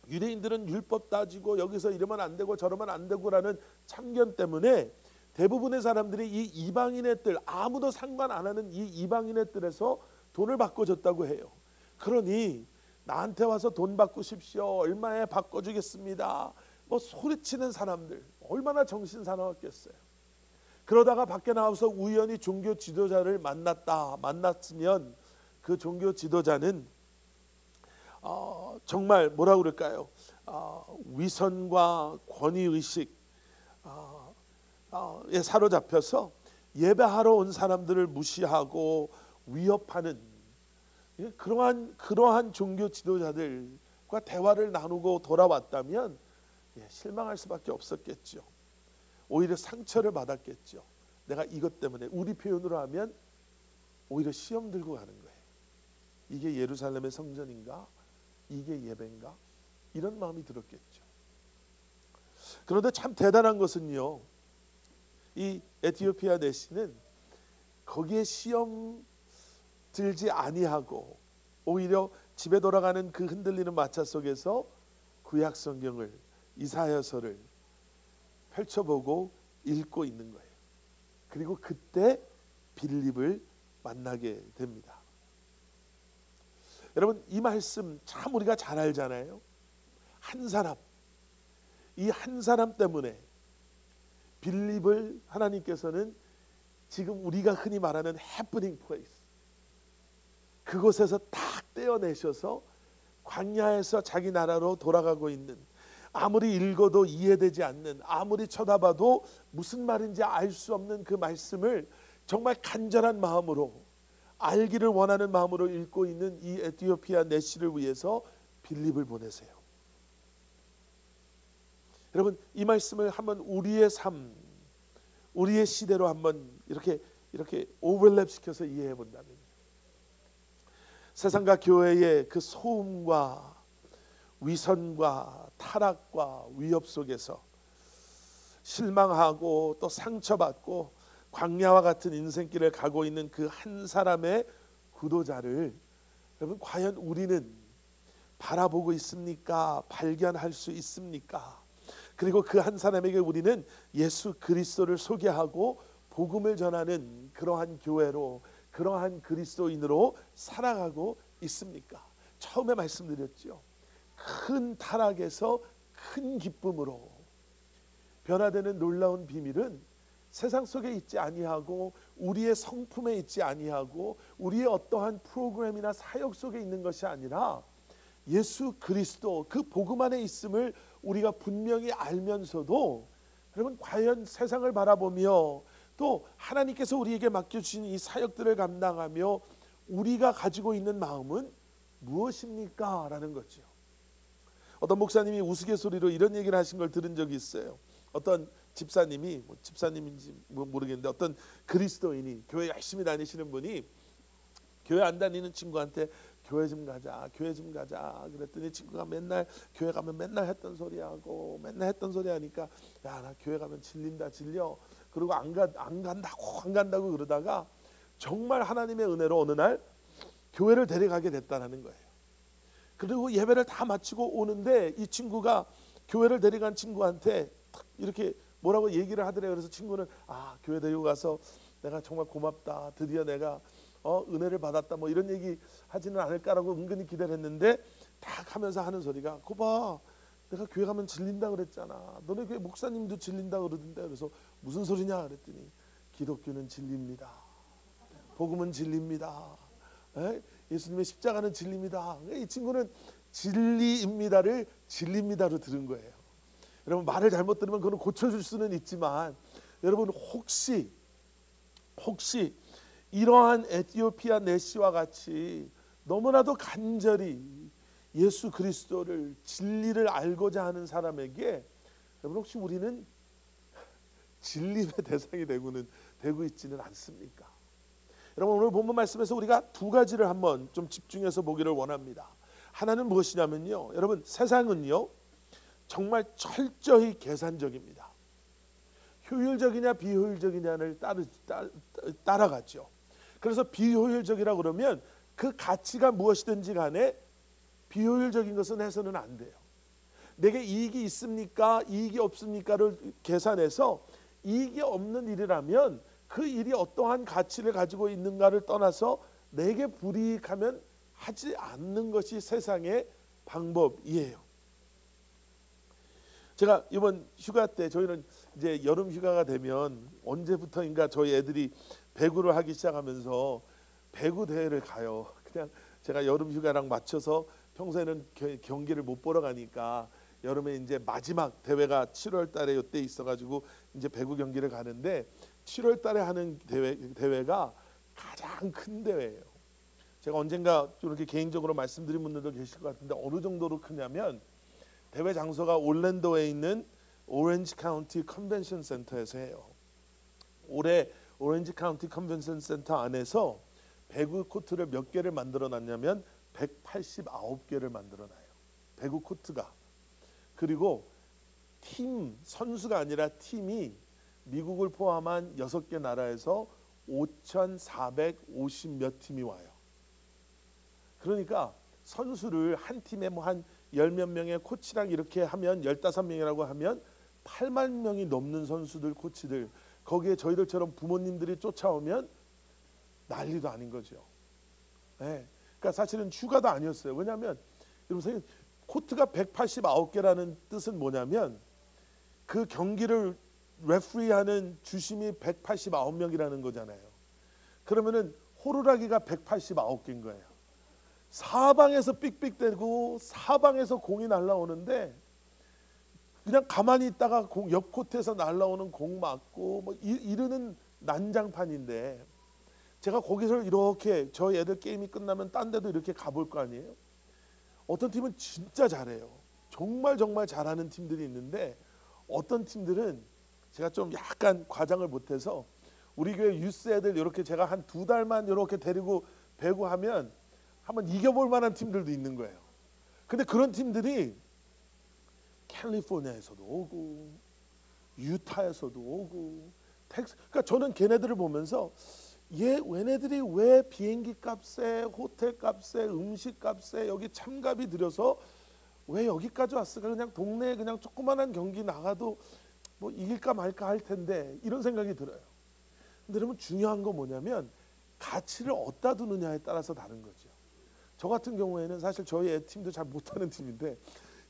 유대인들은 율법 따지고 여기서 이러면 안 되고 저러면 안 되고라는 참견 때문에 대부분의 사람들이 이 이방인의 뜰, 아무도 상관 안 하는 이 이방인의 뜰에서 돈을 받고 줬다고 해요. 그러니 나한테 와서 돈 바꾸십시오, 얼마에 바꿔주겠습니다, 뭐 소리치는 사람들 얼마나 정신 사나웠겠어요. 그러다가 밖에 나와서 우연히 종교 지도자를 만났으면 그 종교 지도자는 정말 뭐라 그럴까요? 위선과 권위의식에 사로잡혀서 예배하러 온 사람들을 무시하고 위협하는 그러한 종교 지도자들과 대화를 나누고 돌아왔다면 실망할 수밖에 없었겠죠. 오히려 상처를 받았겠죠. 내가 이것 때문에, 우리 표현으로 하면 오히려 시험 들고 가는 거예요. 이게 예루살렘의 성전인가? 이게 예배인가? 이런 마음이 들었겠죠. 그런데 참 대단한 것은요, 이 에티오피아 내시는 거기에 시험 들지 아니하고 오히려 집에 돌아가는 그 흔들리는 마차 속에서 구약 성경을, 이사야서를 펼쳐보고 읽고 있는 거예요. 그리고 그때 빌립을 만나게 됩니다. 여러분, 이 말씀 참 우리가 잘 알잖아요. 한 사람, 이 한 사람 때문에 빌립을 하나님께서는 지금 우리가 흔히 말하는 해프닝 플레이스, 그곳에서 딱 떼어내셔서 광야에서 자기 나라로 돌아가고 있는, 아무리 읽어도 이해되지 않는, 아무리 쳐다봐도 무슨 말인지 알 수 없는 그 말씀을 정말 간절한 마음으로, 알기를 원하는 마음으로 읽고 있는 이 에티오피아 내시를 위해서 빌립을 보내세요. 여러분, 이 말씀을 한번 우리의 삶, 우리의 시대로 한번 이렇게 오버랩 시켜서 이해해 본다면, 세상과 교회의 그 소음과 위선과 타락과 위협 속에서 실망하고 또 상처받고 광야와 같은 인생길을 가고 있는 그 한 사람의 구도자를 여러분, 과연 우리는 바라보고 있습니까? 발견할 수 있습니까? 그리고 그 한 사람에게 우리는 예수 그리스도를 소개하고 복음을 전하는 그러한 교회로, 그러한 그리스도인으로 살아가고 있습니까? 처음에 말씀드렸죠. 큰 타락에서 큰 기쁨으로 변화되는 놀라운 비밀은 세상 속에 있지 아니하고 우리의 성품에 있지 아니하고 우리의 어떠한 프로그램이나 사역 속에 있는 것이 아니라 예수 그리스도 그 복음 안에 있음을 우리가 분명히 알면서도, 여러분, 과연 세상을 바라보며 또 하나님께서 우리에게 맡겨주신 이 사역들을 감당하며 우리가 가지고 있는 마음은 무엇입니까? 라는 거죠. 어떤 목사님이 우스갯소리로 이런 얘기를 하신 걸 들은 적이 있어요. 어떤 집사님이, 집사님인지 모르겠는데 어떤 그리스도인이, 교회 열심히 다니시는 분이 교회 안 다니는 친구한테 교회 좀 가자, 교회 좀 가자 그랬더니 친구가 맨날 교회 가면 맨날 했던 소리 하고, 맨날 했던 소리 하니까 야, 나 교회 가면 질린다, 질려. 그리고 안 간다고 그러다가 정말 하나님의 은혜로 어느 날 교회를 데려가게 됐다는 거예요. 그리고 예배를 다 마치고 오는데 이 친구가 교회를 데려간 친구한테 이렇게 뭐라고 얘기를 하더래요. 그래서 친구는 교회 데리고 가서 내가 정말 고맙다, 드디어 내가 은혜를 받았다, 뭐 이런 얘기 하지는 않을까라고 은근히 기대를 했는데, 딱 하면서 하는 소리가, 거봐, 내가 교회 가면 질린다 그랬잖아. 너네 교회 목사님도 질린다 그러던데. 그래서 무슨 소리냐 그랬더니 기독교는 진리입니다. 복음은 진리입니다. 예수님의 십자가는 진리입니다. 이 친구는 진리입니다를 진리입니다로 들은 거예요. 여러분, 말을 잘못 들으면 그건 고쳐줄 수는 있지만, 여러분, 혹시 이러한 에티오피아 내시와 같이 너무나도 간절히 예수 그리스도를, 진리를 알고자 하는 사람에게, 여러분, 혹시 우리는 진리의 대상이 되고 있지는 않습니까? 여러분, 오늘 본문 말씀에서 우리가 두 가지를 한번 좀 집중해서 보기를 원합니다. 하나는 무엇이냐면요, 여러분, 세상은요 정말 철저히 계산적입니다. 효율적이냐 비효율적이냐를 따라가죠. 그래서 비효율적이라 그러면 그 가치가 무엇이든지 간에 비효율적인 것은 해서는 안 돼요. 내게 이익이 있습니까, 이익이 없습니까를 계산해서 이익이 없는 일이라면 그 일이 어떠한 가치를 가지고 있는가를 떠나서 내게 불이익하면 하지 않는 것이 세상의 방법이에요. 제가 이번 휴가 때, 저희는 이제 여름 휴가가 되면 언제부터인가 저희 애들이 배구를 하기 시작하면서 배구 대회를 가요. 그냥 제가 여름 휴가랑 맞춰서 평소에는 경기를 못 보러 가니까 여름에 이제 마지막 대회가 7월 달에 이때 있어가지고 이제 배구 경기를 가는데, 7월 달에 하는 대회가 가장 큰 대회예요. 제가 언젠가 좀 이렇게 개인적으로 말씀드린 분들도 계실 것 같은데, 어느 정도로 크냐면 대회 장소가 올랜도에 있는 오렌지 카운티 컨벤션 센터에서 해요. 올해 오렌지 카운티 컨벤션 센터 안에서 배구 코트를 몇 개를 만들어 놨냐면 189개를 만들어놔요. 배구 코트가. 그리고 팀 선수가 아니라 팀이 미국을 포함한 6개 나라에서 5,450 몇 팀이 와요. 그러니까 선수를 한 팀에 뭐 한 10몇 명의 코치랑 이렇게 하면 15명이라고 하면 8만 명이 넘는 선수들, 코치들, 거기에 저희들처럼 부모님들이 쫓아오면 난리도 아닌 거죠. 네. 그러니까 사실은 휴가도 아니었어요. 왜냐하면 여러분 코트가 189개라는 뜻은 뭐냐면 그 경기를 레프리하는 주심이 189명이라는 거잖아요. 그러면은 호루라기가 189개인 거예요. 사방에서 삑삑대고 사방에서 공이 날라오는데 그냥 가만히 있다가 옆 코트에서 날라오는 공 맞고 뭐 이러는 난장판인데, 제가 거기서 이렇게 저희 애들 게임이 끝나면 딴 데도 이렇게 가볼 거 아니에요. 어떤 팀은 진짜 잘해요. 정말 잘하는 팀들이 있는데 어떤 팀들은 제가 좀 약간 과장을 못해서 우리 교회 유스 애들 이렇게 제가 한 2달만 이렇게 데리고 배구하면 한번 이겨볼 만한 팀들도 있는 거예요. 근데 그런 팀들이 캘리포니아에서도 오고 유타에서도 오고 그러니까 저는 걔네들을 보면서 얘네들이 왜 비행기 값에 호텔 값에 음식 값에 여기 참가비 들여서 왜 여기까지 왔을까? 그냥 동네에 그냥 조그만한 경기 나가도 뭐 이길까 말까 할 텐데 이런 생각이 들어요. 근데 여러분 중요한 건 뭐냐면 가치를 어디다 두느냐에 따라서 다른 거죠. 저 같은 경우에는 사실 저희 애 팀도 잘 못하는 팀인데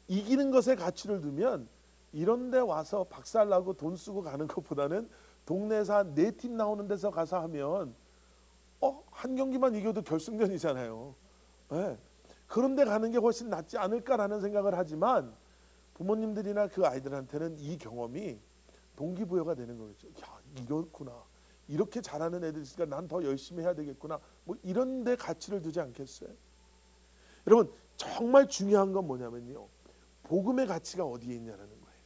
이기는 것에 가치를 두면 이런 데 와서 박살나고 돈 쓰고 가는 것보다는 동네에서 한 4팀 나오는 데서 가서 하면 한 경기만 이겨도 결승전이잖아요. 네. 그런 데 가는 게 훨씬 낫지 않을까라는 생각을 하지만 부모님들이나 그 아이들한테는 이 경험이 동기부여가 되는 거겠죠. 야, 이렇구나. 이렇게 잘하는 애들이 있으니까 난 더 열심히 해야 되겠구나. 뭐 이런 데 가치를 두지 않겠어요? 여러분 정말 중요한 건 뭐냐면요. 복음의 가치가 어디에 있냐는 거예요.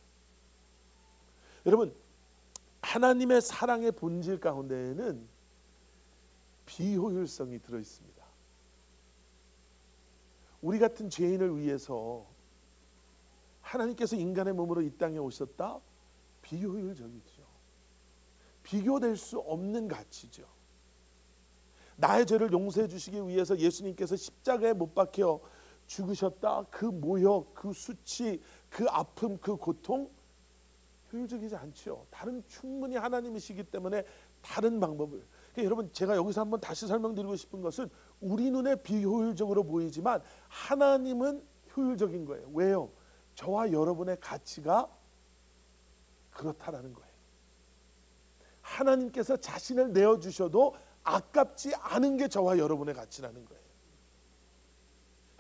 여러분 하나님의 사랑의 본질 가운데에는 비효율성이 들어 있습니다. 우리 같은 죄인을 위해서 하나님께서 인간의 몸으로 이 땅에 오셨다? 비효율적이죠. 비교될 수 없는 가치죠. 나의 죄를 용서해 주시기 위해서 예수님께서 십자가에 못 박혀 죽으셨다. 그 모욕, 그 수치, 그 아픔, 그 고통 효율적이지 않죠. 다른 충분히 하나님이시기 때문에 다른 방법을. 그러니까 여러분 제가 여기서 한번 다시 설명드리고 싶은 것은 우리 눈에 비효율적으로 보이지만 하나님은 효율적인 거예요. 왜요? 저와 여러분의 가치가 그렇다라는 거예요. 하나님께서 자신을 내어주셔도 아깝지 않은 게 저와 여러분의 가치라는 거예요.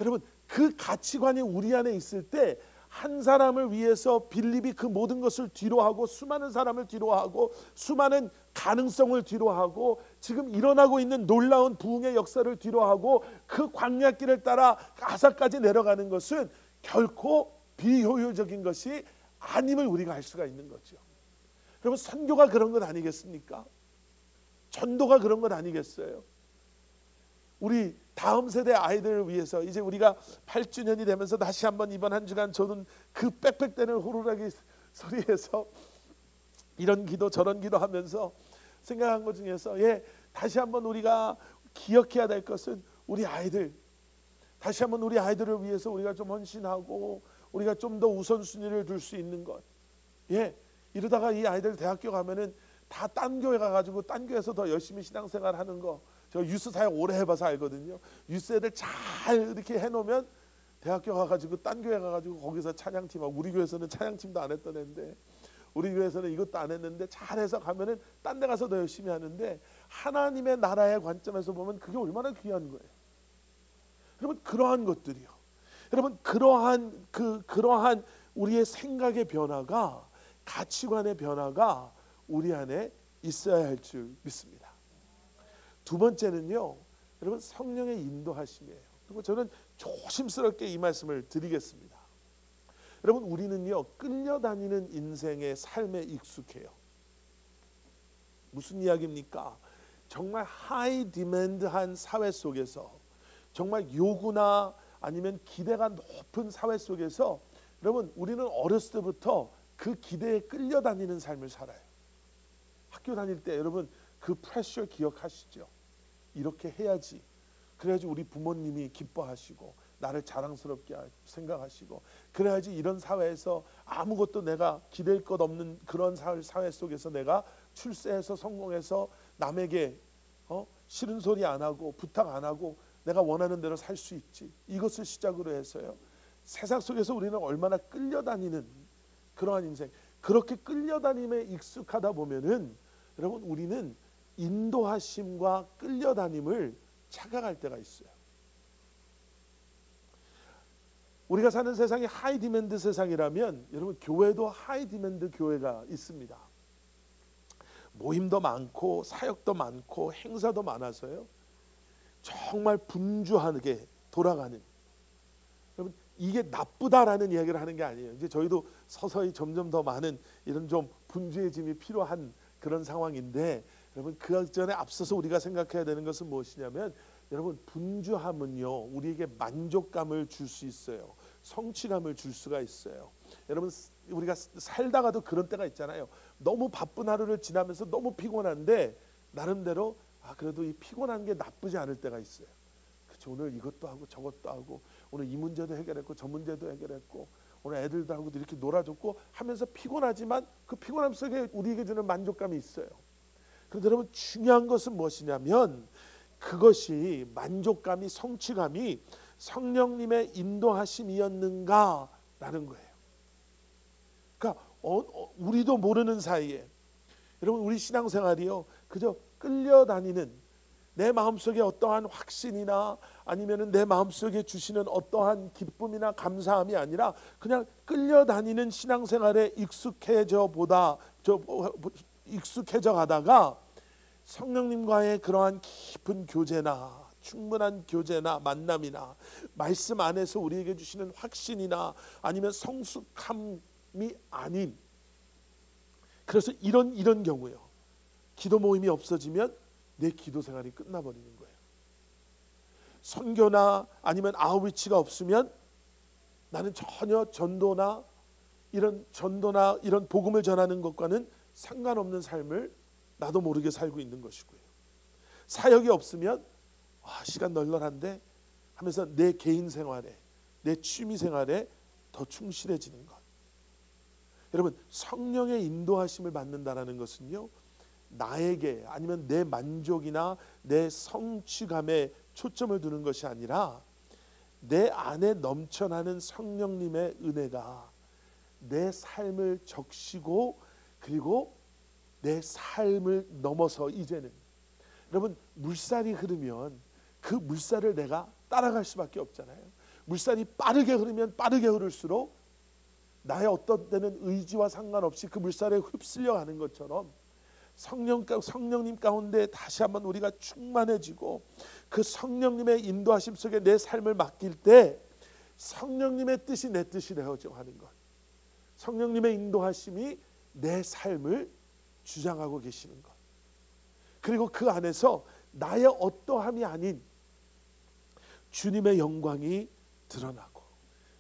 여러분 그 가치관이 우리 안에 있을 때 한 사람을 위해서 빌립이 그 모든 것을 뒤로하고 수많은 사람을 뒤로하고 수많은 가능성을 뒤로하고 지금 일어나고 있는 놀라운 부흥의 역사를 뒤로하고 그 광야길을 따라 가사까지 내려가는 것은 결코 비효율적인 것이 아님을 우리가 알 수가 있는 거죠. 여러분 선교가 그런 것 아니겠습니까? 전도가 그런 것 아니겠어요? 우리 다음 세대 아이들을 위해서 이제 우리가 8주년이 되면서 다시 한번 이번 한 주간 저는 그 빽빽대는 호루라기 소리에서 이런 기도 저런 기도 하면서 생각한 것 중에서 다시 한번 우리가 기억해야 될 것은 우리 아이들, 다시 한번 우리 아이들을 위해서 우리가 좀 헌신하고 우리가 좀 더 우선순위를 둘 수 있는 것. 이러다가 이 아이들 대학교 가면은 다 딴 교회 가가지고 딴 교회에서 더 열심히 신앙생활 하는 거. 저 유스 사역 오래 해봐서 알거든요. 유스 애들 잘 이렇게 해놓으면 대학교 가가지고 딴 교회 가가지고 거기서 찬양팀하고, 우리 교회에서는 찬양팀도 안 했던 애인데 우리 교회에서는 이것도 안 했는데 잘해서 가면은 딴 데 가서 더 열심히 하는데, 하나님의 나라의 관점에서 보면 그게 얼마나 귀한 거예요. 여러분 그러한 것들이요. 여러분 그러한 우리의 생각의 변화가, 가치관의 변화가 우리 안에 있어야 할 줄 믿습니다. 두 번째는요, 여러분 성령의 인도하심이에요. 그리고 저는 조심스럽게 이 말씀을 드리겠습니다. 여러분 우리는요 끌려다니는 인생의 삶에 익숙해요. 무슨 이야기입니까? 정말 하이 디맨드한 사회 속에서 정말 요구나 아니면 기대가 높은 사회 속에서 여러분 우리는 어렸을 때부터 그 기대에 끌려다니는 삶을 살아요. 학교 다닐 때 여러분 그 프레셔 기억하시죠? 이렇게 해야지, 그래야지 우리 부모님이 기뻐하시고 나를 자랑스럽게 생각하시고, 그래야지 이런 사회에서 아무것도 내가 기댈 것 없는 그런 사회 속에서 내가 출세해서 성공해서 남에게 싫은 소리 안 하고 부탁 안 하고 내가 원하는 대로 살 수 있지. 이것을 시작으로 해서요, 세상 속에서 우리는 얼마나 끌려다니는 그러한 인생, 그렇게 끌려다님에 익숙하다 보면은 여러분 우리는 인도하심과 끌려다님을 착각할 때가 있어요. 우리가 사는 세상이 하이 디맨드 세상이라면 여러분 교회도 하이 디맨드 교회가 있습니다. 모임도 많고 사역도 많고 행사도 많아서요, 정말 분주하게 돌아가는, 여러분 이게 나쁘다라는 이야기를 하는 게 아니에요. 이제 저희도 서서히 점점 더 많은 이런 좀 분주해짐이 필요한 그런 상황인데, 여러분 그 전에 앞서서 우리가 생각해야 되는 것은 무엇이냐면, 여러분 분주함은요 우리에게 만족감을 줄 수 있어요. 성취감을 줄 수가 있어요. 여러분 우리가 살다가도 그런 때가 있잖아요. 너무 바쁜 하루를 지나면서 너무 피곤한데 나름대로 그래도 이 피곤한 게 나쁘지 않을 때가 있어요. 그렇죠. 오늘 이것도 하고 저것도 하고, 오늘 이 문제도 해결했고 저 문제도 해결했고, 오늘 애들도 하고도 이렇게 놀아줬고 하면서 피곤하지만 그 피곤함 속에 우리에게 주는 만족감이 있어요. 그런데 여러분 중요한 것은 무엇이냐면, 그것이 만족감이, 성취감이 성령님의 인도하심이었는가라는 거예요. 그러니까 우리도 모르는 사이에 여러분 우리 신앙생활이요 그저 끌려다니는, 내 마음속에 어떠한 확신이나 아니면은 내 마음속에 주시는 어떠한 기쁨이나 감사함이 아니라 그냥 끌려다니는 신앙생활에 익숙해져 가다가 성령님과의 그러한 깊은 교제나 충분한 교제나 만남이나 말씀 안에서 우리에게 주시는 확신이나 아니면 성숙함이 아닌, 그래서 이런 경우요, 기도 모임이 없어지면 내 기도 생활이 끝나버리는 거예요. 선교나 아니면 아웃리치가 없으면 나는 전혀 전도나 이런 복음을 전하는 것과는 상관없는 삶을 나도 모르게 살고 있는 것이고요. 사역이 없으면 시간 널널한데 하면서 내 개인 생활에, 내 취미 생활에 더 충실해지는 것. 여러분 성령의 인도하심을 받는다라는 것은요, 나에게 아니면 내 만족이나 내 성취감에 초점을 두는 것이 아니라 내 안에 넘쳐나는 성령님의 은혜가 내 삶을 적시고, 그리고 내 삶을 넘어서 이제는, 여러분 물살이 흐르면 그 물살을 내가 따라갈 수밖에 없잖아요. 물살이 빠르게 흐르면 빠르게 흐를수록 나의 어떤 때는 의지와 상관없이 그 물살에 휩쓸려 가는 것처럼 성령님 가운데 다시 한번 우리가 충만해지고 그 성령님의 인도하심 속에 내 삶을 맡길 때 성령님의 뜻이 내 뜻이 되어져 하는 것, 성령님의 인도하심이 내 삶을 주장하고 계시는 것, 그리고 그 안에서 나의 어떠함이 아닌 주님의 영광이 드러나고,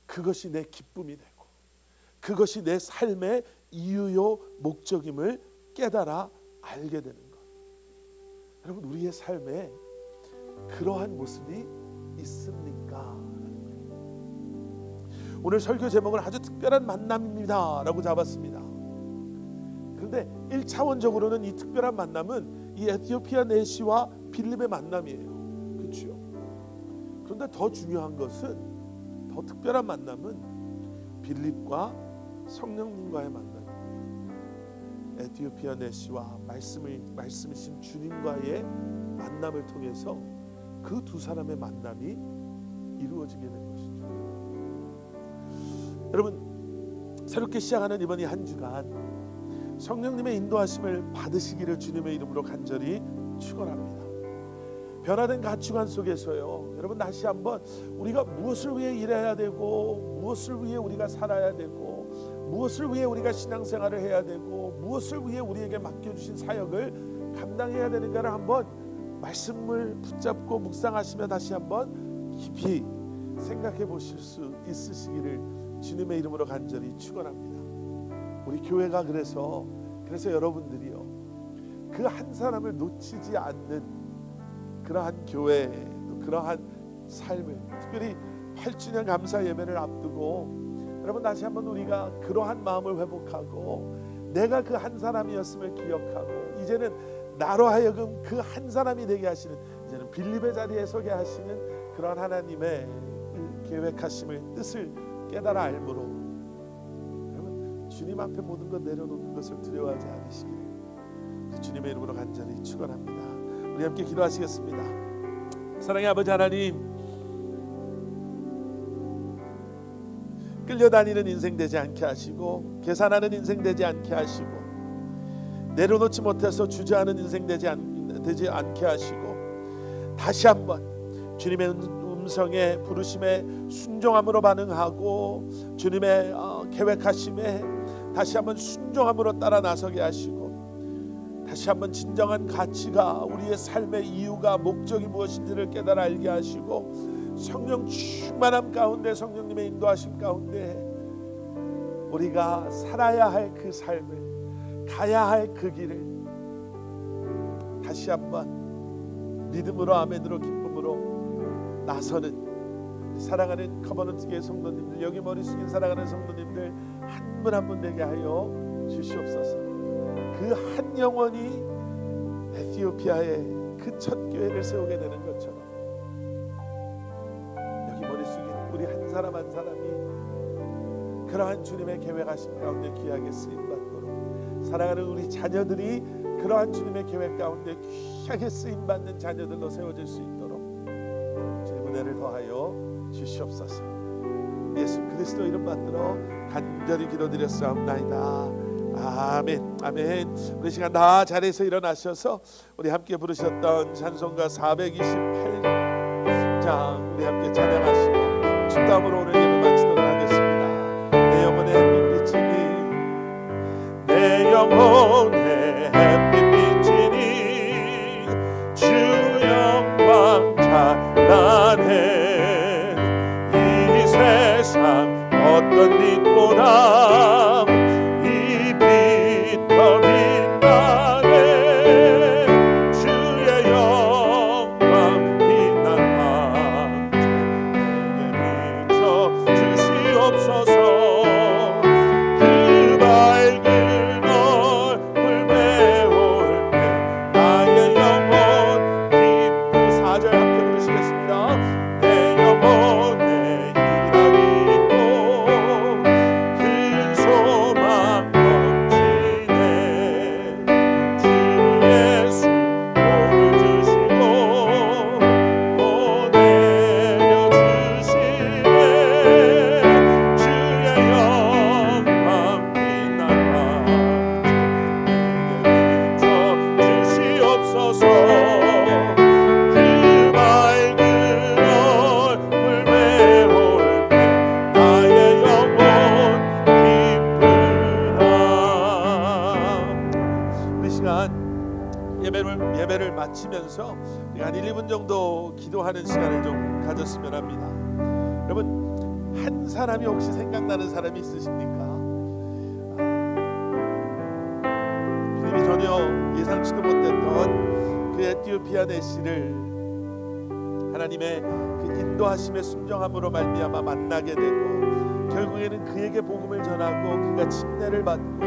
그것이 내 기쁨이 되고 그것이 내 삶의 이유요 목적임을 깨달아 알게 되는 것. 여러분 우리의 삶에 그러한 모습이 있습니까? 오늘 설교 제목은 아주 특별한 만남입니다 라고 잡았습니다. 그런데 1차원적으로는 이 특별한 만남은 이 에티오피아 내시와 빌립의 만남이에요. 그렇죠? 그런데 더 중요한 것은, 더 특별한 만남은 빌립과 성령님과의 만남, 에티오피아 내시와 말씀이신 주님과의 만남을 통해서 그 두 사람의 만남이 이루어지게 된 것이죠. 여러분 새롭게 시작하는 이번 이 한 주간 성령님의 인도하심을 받으시기를 주님의 이름으로 간절히 축원합니다. 변화된 가치관 속에서요, 여러분 다시 한번 우리가 무엇을 위해 일해야 되고, 무엇을 위해 우리가 살아야 되고, 무엇을 위해 우리가 신앙생활을 해야 되고, 무엇을 위해 우리에게 맡겨주신 사역을 감당해야 되는가를 한번 말씀을 붙잡고 묵상하시며 다시 한번 깊이 생각해 보실 수 있으시기를 주님의 이름으로 간절히 축원합니다. 우리 교회가 그래서 여러분들이요, 그 한 사람을 놓치지 않는 그러한 교회, 또 그러한 삶을, 특별히 8주년 감사 예배를 앞두고 여러분 다시 한번 우리가 그러한 마음을 회복하고 내가 그 한 사람이었음을 기억하고 이제는 나로 하여금 그 한 사람이 되게 하시는, 이제는 빌립의 자리에 서게 하시는 그런 하나님의 계획하심을, 뜻을 깨달아 알므로 여러분 주님 앞에 모든 것 내려놓는 것을 두려워하지 않으시기를 주님의 이름으로 간절히 축원합니다. 우리 함께 기도하시겠습니다. 사랑의 아버지 하나님, 끌려다니는 인생 되지 않게 하시고 계산하는 인생 되지 않게 하시고 내려놓지 못해서 주저하는 인생 되지 않게 하시고 다시 한번 주님의 음성에 부르심에 순종함으로 반응하고 주님의 계획하심에 다시 한번 순종함으로 따라 나서게 하시고 다시 한번 진정한 가치가, 우리의 삶의 이유가, 목적이 무엇인지를 깨달아 알게 하시고 성령 충만함 가운데, 성령님의 인도하심 가운데 우리가 살아야 할 그 삶을, 가야 할 그 길을 다시 한번 믿음으로, 아멘으로, 기쁨으로 나서는 사랑하는 커버넌트 교회 성도님들, 여기 머리 숙인 사랑하는 성도님들 한 분 한 분 되게 하여 주시옵소서. 그 한 영혼이 에티오피아의 그 첫 교회를 세우게 되는 것처럼 여기 머리 숙인 우리 한 사람 한 사람이 그러한 주님의 계획하심 가운데 귀하게 쓰임받도록, 사랑하는 우리 자녀들이 그러한 주님의 계획 가운데 귀하게 쓰임받는 자녀들로 세워질 수 있도록 주님 은혜를 더하여 주시옵소서. 예수 그리스도 이름 받들어 간절히 기도드렸사옵나이다. 아멘, 아멘. 우리 시간 다 자리에서 일어나셔서 우리 함께 부르셨던 찬송가 428장 우리 함께 찬양하시고 축담으로 오늘 예배 마치도록 하겠습니다. 내 영혼의 햇빛 비치니, 내 영혼의 햇빛 비치니 주 영광 찬란해. 이 세상 어떤 빛보다 예배를 마치면서 우리가 한 1, 2분 정도 기도하는 시간을 좀 가졌으면 합니다. 여러분, 한 사람이 혹시 생각나는 사람이 있으십니까? 빌립이 전혀 예상치도 못했던 그 에티오피아 내시를 하나님의 그 인도하심의 순종함으로 말미암아 만나게 되고 결국에는 그에게 복음을 전하고 그가 침례를 받고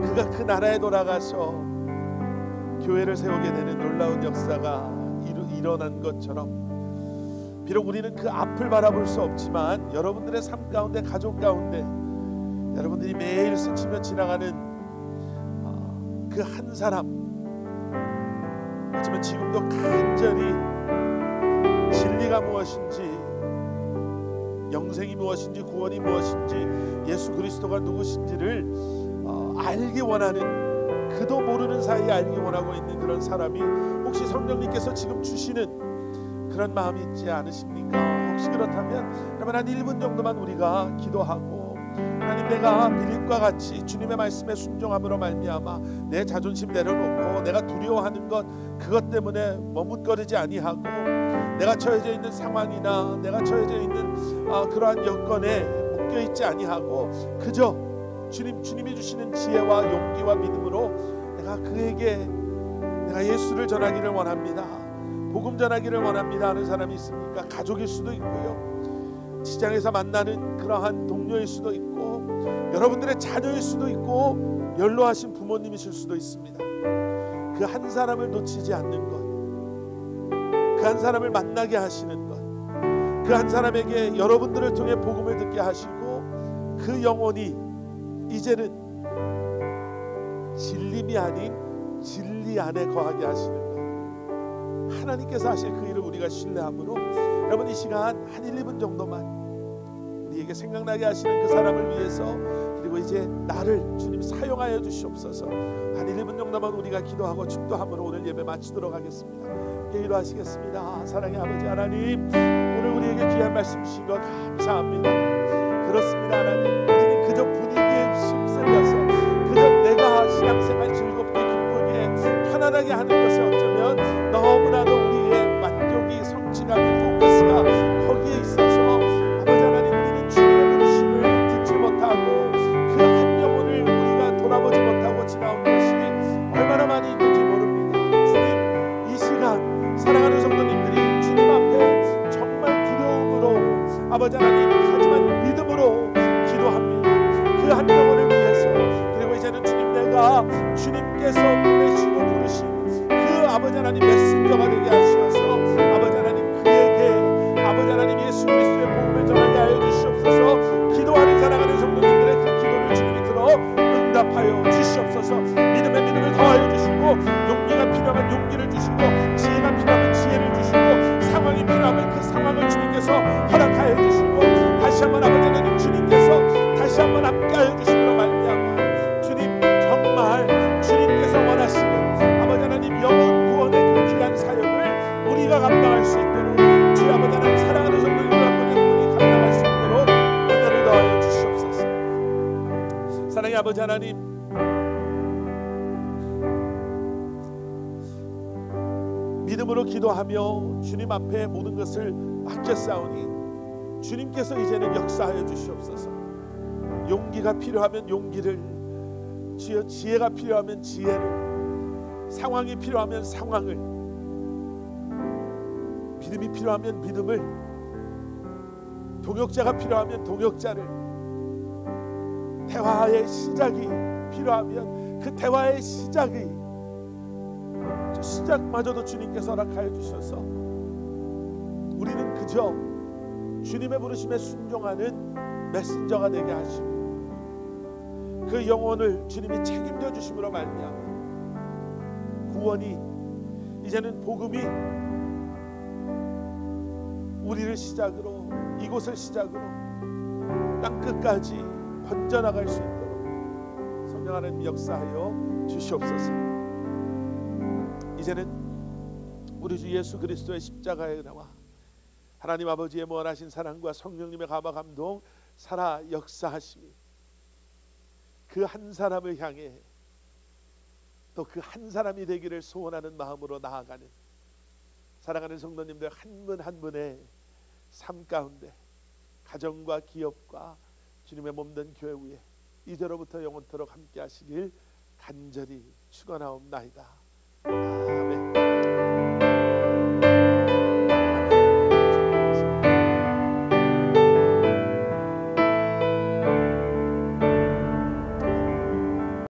그가 그 나라에 돌아가서 교회를 세우게 되는 놀라운 역사가 일어난 것처럼 비록 우리는 그 앞을 바라볼 수 없지만 여러분들의 삶 가운데, 가족 가운데 여러분들이 매일 스치며 지나가는 그 한 사람, 어쩌면 지금도 간절히 진리가 무엇인지, 영생이 무엇인지, 구원이 무엇인지, 예수 그리스도가 누구신지를 알기 원하는, 그도 모르는 사이에 알기 원하고 있는 그런 사람이 혹시 성령님께서 지금 주시는 그런 마음이 있지 않으십니까? 혹시 그렇다면 여러분 한 1분 정도만 우리가 기도하고, 하나님, 내가 빌립과 같이 주님의 말씀에 순종함으로 말미암아 내 자존심 내려놓고 내가 두려워하는 것, 그것 때문에 머뭇거리지 아니하고 내가 처해져 있는 상황이나 내가 처해져 있는 그러한 여건에 묶여 있지 아니하고 그저 주님이 주시는 지혜와 용기와 믿음으로 내가 그에게 내가 예수를 전하기를 원합니다, 복음 전하기를 원합니다 하는 사람이 있습니까? 가족일 수도 있고요, 직장에서 만나는 그러한 동료일 수도 있고, 여러분들의 자녀일 수도 있고, 연로하신 부모님이실 수도 있습니다. 그 한 사람을 놓치지 않는 것, 그 한 사람을 만나게 하시는 것, 그 한 사람에게 여러분들을 통해 복음을 듣게 하시고 그 영혼이 이제는 진림이 아닌 진리 안에 거하게 하시는 것, 하나님께서 하실 그 일을 우리가 신뢰함으로 여러분 이 시간 한 1, 2분 정도만 우리에게 생각나게 하시는 그 사람을 위해서, 그리고 이제 나를 주님 사용하여 주시옵소서. 한 1, 2분 정도만 우리가 기도하고 축도함으로 오늘 예배 마치도록 하겠습니다. 기도하시겠습니다. 사랑의 아버지 하나님, 오늘 우리에게 귀한 말씀 주신 것 감사합니다. 그렇습니다 하나님, 우리는 그저 분위기에 휩쓸려서 그저 내가 신앙생활 즐겁게 기쁘게 편안하게 하는 것에 어쩌면 너무나도 우리의 만족이, 성취감이, 포커스가 거기에 있어서 아버지 하나님, 우리는 주님의 부르심을 듣지 못하고 그 한 영혼을 우리가 돌아보지 못하고 지나온 것이 얼마나 많이 있는지 모릅니다. 주님, 이 시간 사랑하는 성도님들이 주님 앞에 정말 두려움으로 아버지 하나님, 하지만 믿음으로 기도합니다. 그 한 영혼을 위해서. 그리고 이제는 주님, 내가 주님께서 보내시고 부르신 그 아버지 하나님 메신저가 되게 하셔서 아버지 하나님, 그에게 아버지 하나님 예수 그리스도의 복음을 전하게 하여 주시옵소서. 기도하는 사랑하는 성도님들의 그 기도를 주님이 들어 응답하여 주시옵소서. 믿음에 믿음을 더하여 주시고, 용기가 필요하면 용기를 주시고, 지혜가 필요하면 지혜를 주시고, 상황이 필요하면 그 상황을 주님께서 허락하여 주시고, 다시 한번 아버지 하나님 주님께서 다시 한번 함께하여 주시므로 말미암아 주님, 정말 주님께서 원하시는 아버지 하나님 영혼 구원의 그 귀한 사역을 우리가 감당할 수 있도록, 주의 아버지 하나님 사랑하는 성도님들 한 분이 한 분이 감당할 수 있도록 은혜를 더하여 주시옵소서. 사랑의 아버지 하나님, 믿음으로 기도하며 주님 앞에 모든 것을 맡겼사오니 주님께서 이제는 역사하여 주시옵소서. 용기가 필요하면 용기를, 지혜가 필요하면 지혜를, 상황이 필요하면 상황을, 믿음이 필요하면 믿음을, 동역자가 필요하면 동역자를, 대화의 시작이 필요하면 그 대화의 시작마저도 주님께서 허락하여 주셔서 우리는 그저 주님의 부르심에 순종하는 메신저가 되게 하시고, 그 영혼을 주님이 책임져 주심으로 말미암아 구원이, 이제는 복음이 우리를 시작으로, 이곳을 시작으로 땅끝까지 번져나갈 수 있도록 성령 하나님 역사하여 주시옵소서. 이제는 우리 주 예수 그리스도의 십자가에 나와 하나님 아버지의 무한하신 사랑과 성령님의 감화 감동 살아 역사하심이 그 한 사람을 향해 또 그 한 사람이 되기를 소원하는 마음으로 나아가는 사랑하는 성도님들 한 분 한 분의 삶 가운데, 가정과 기업과 주님의 몸된 교회 위에 이제로부터 영원토록 함께 하시길 간절히 축원하옵나이다. 아멘.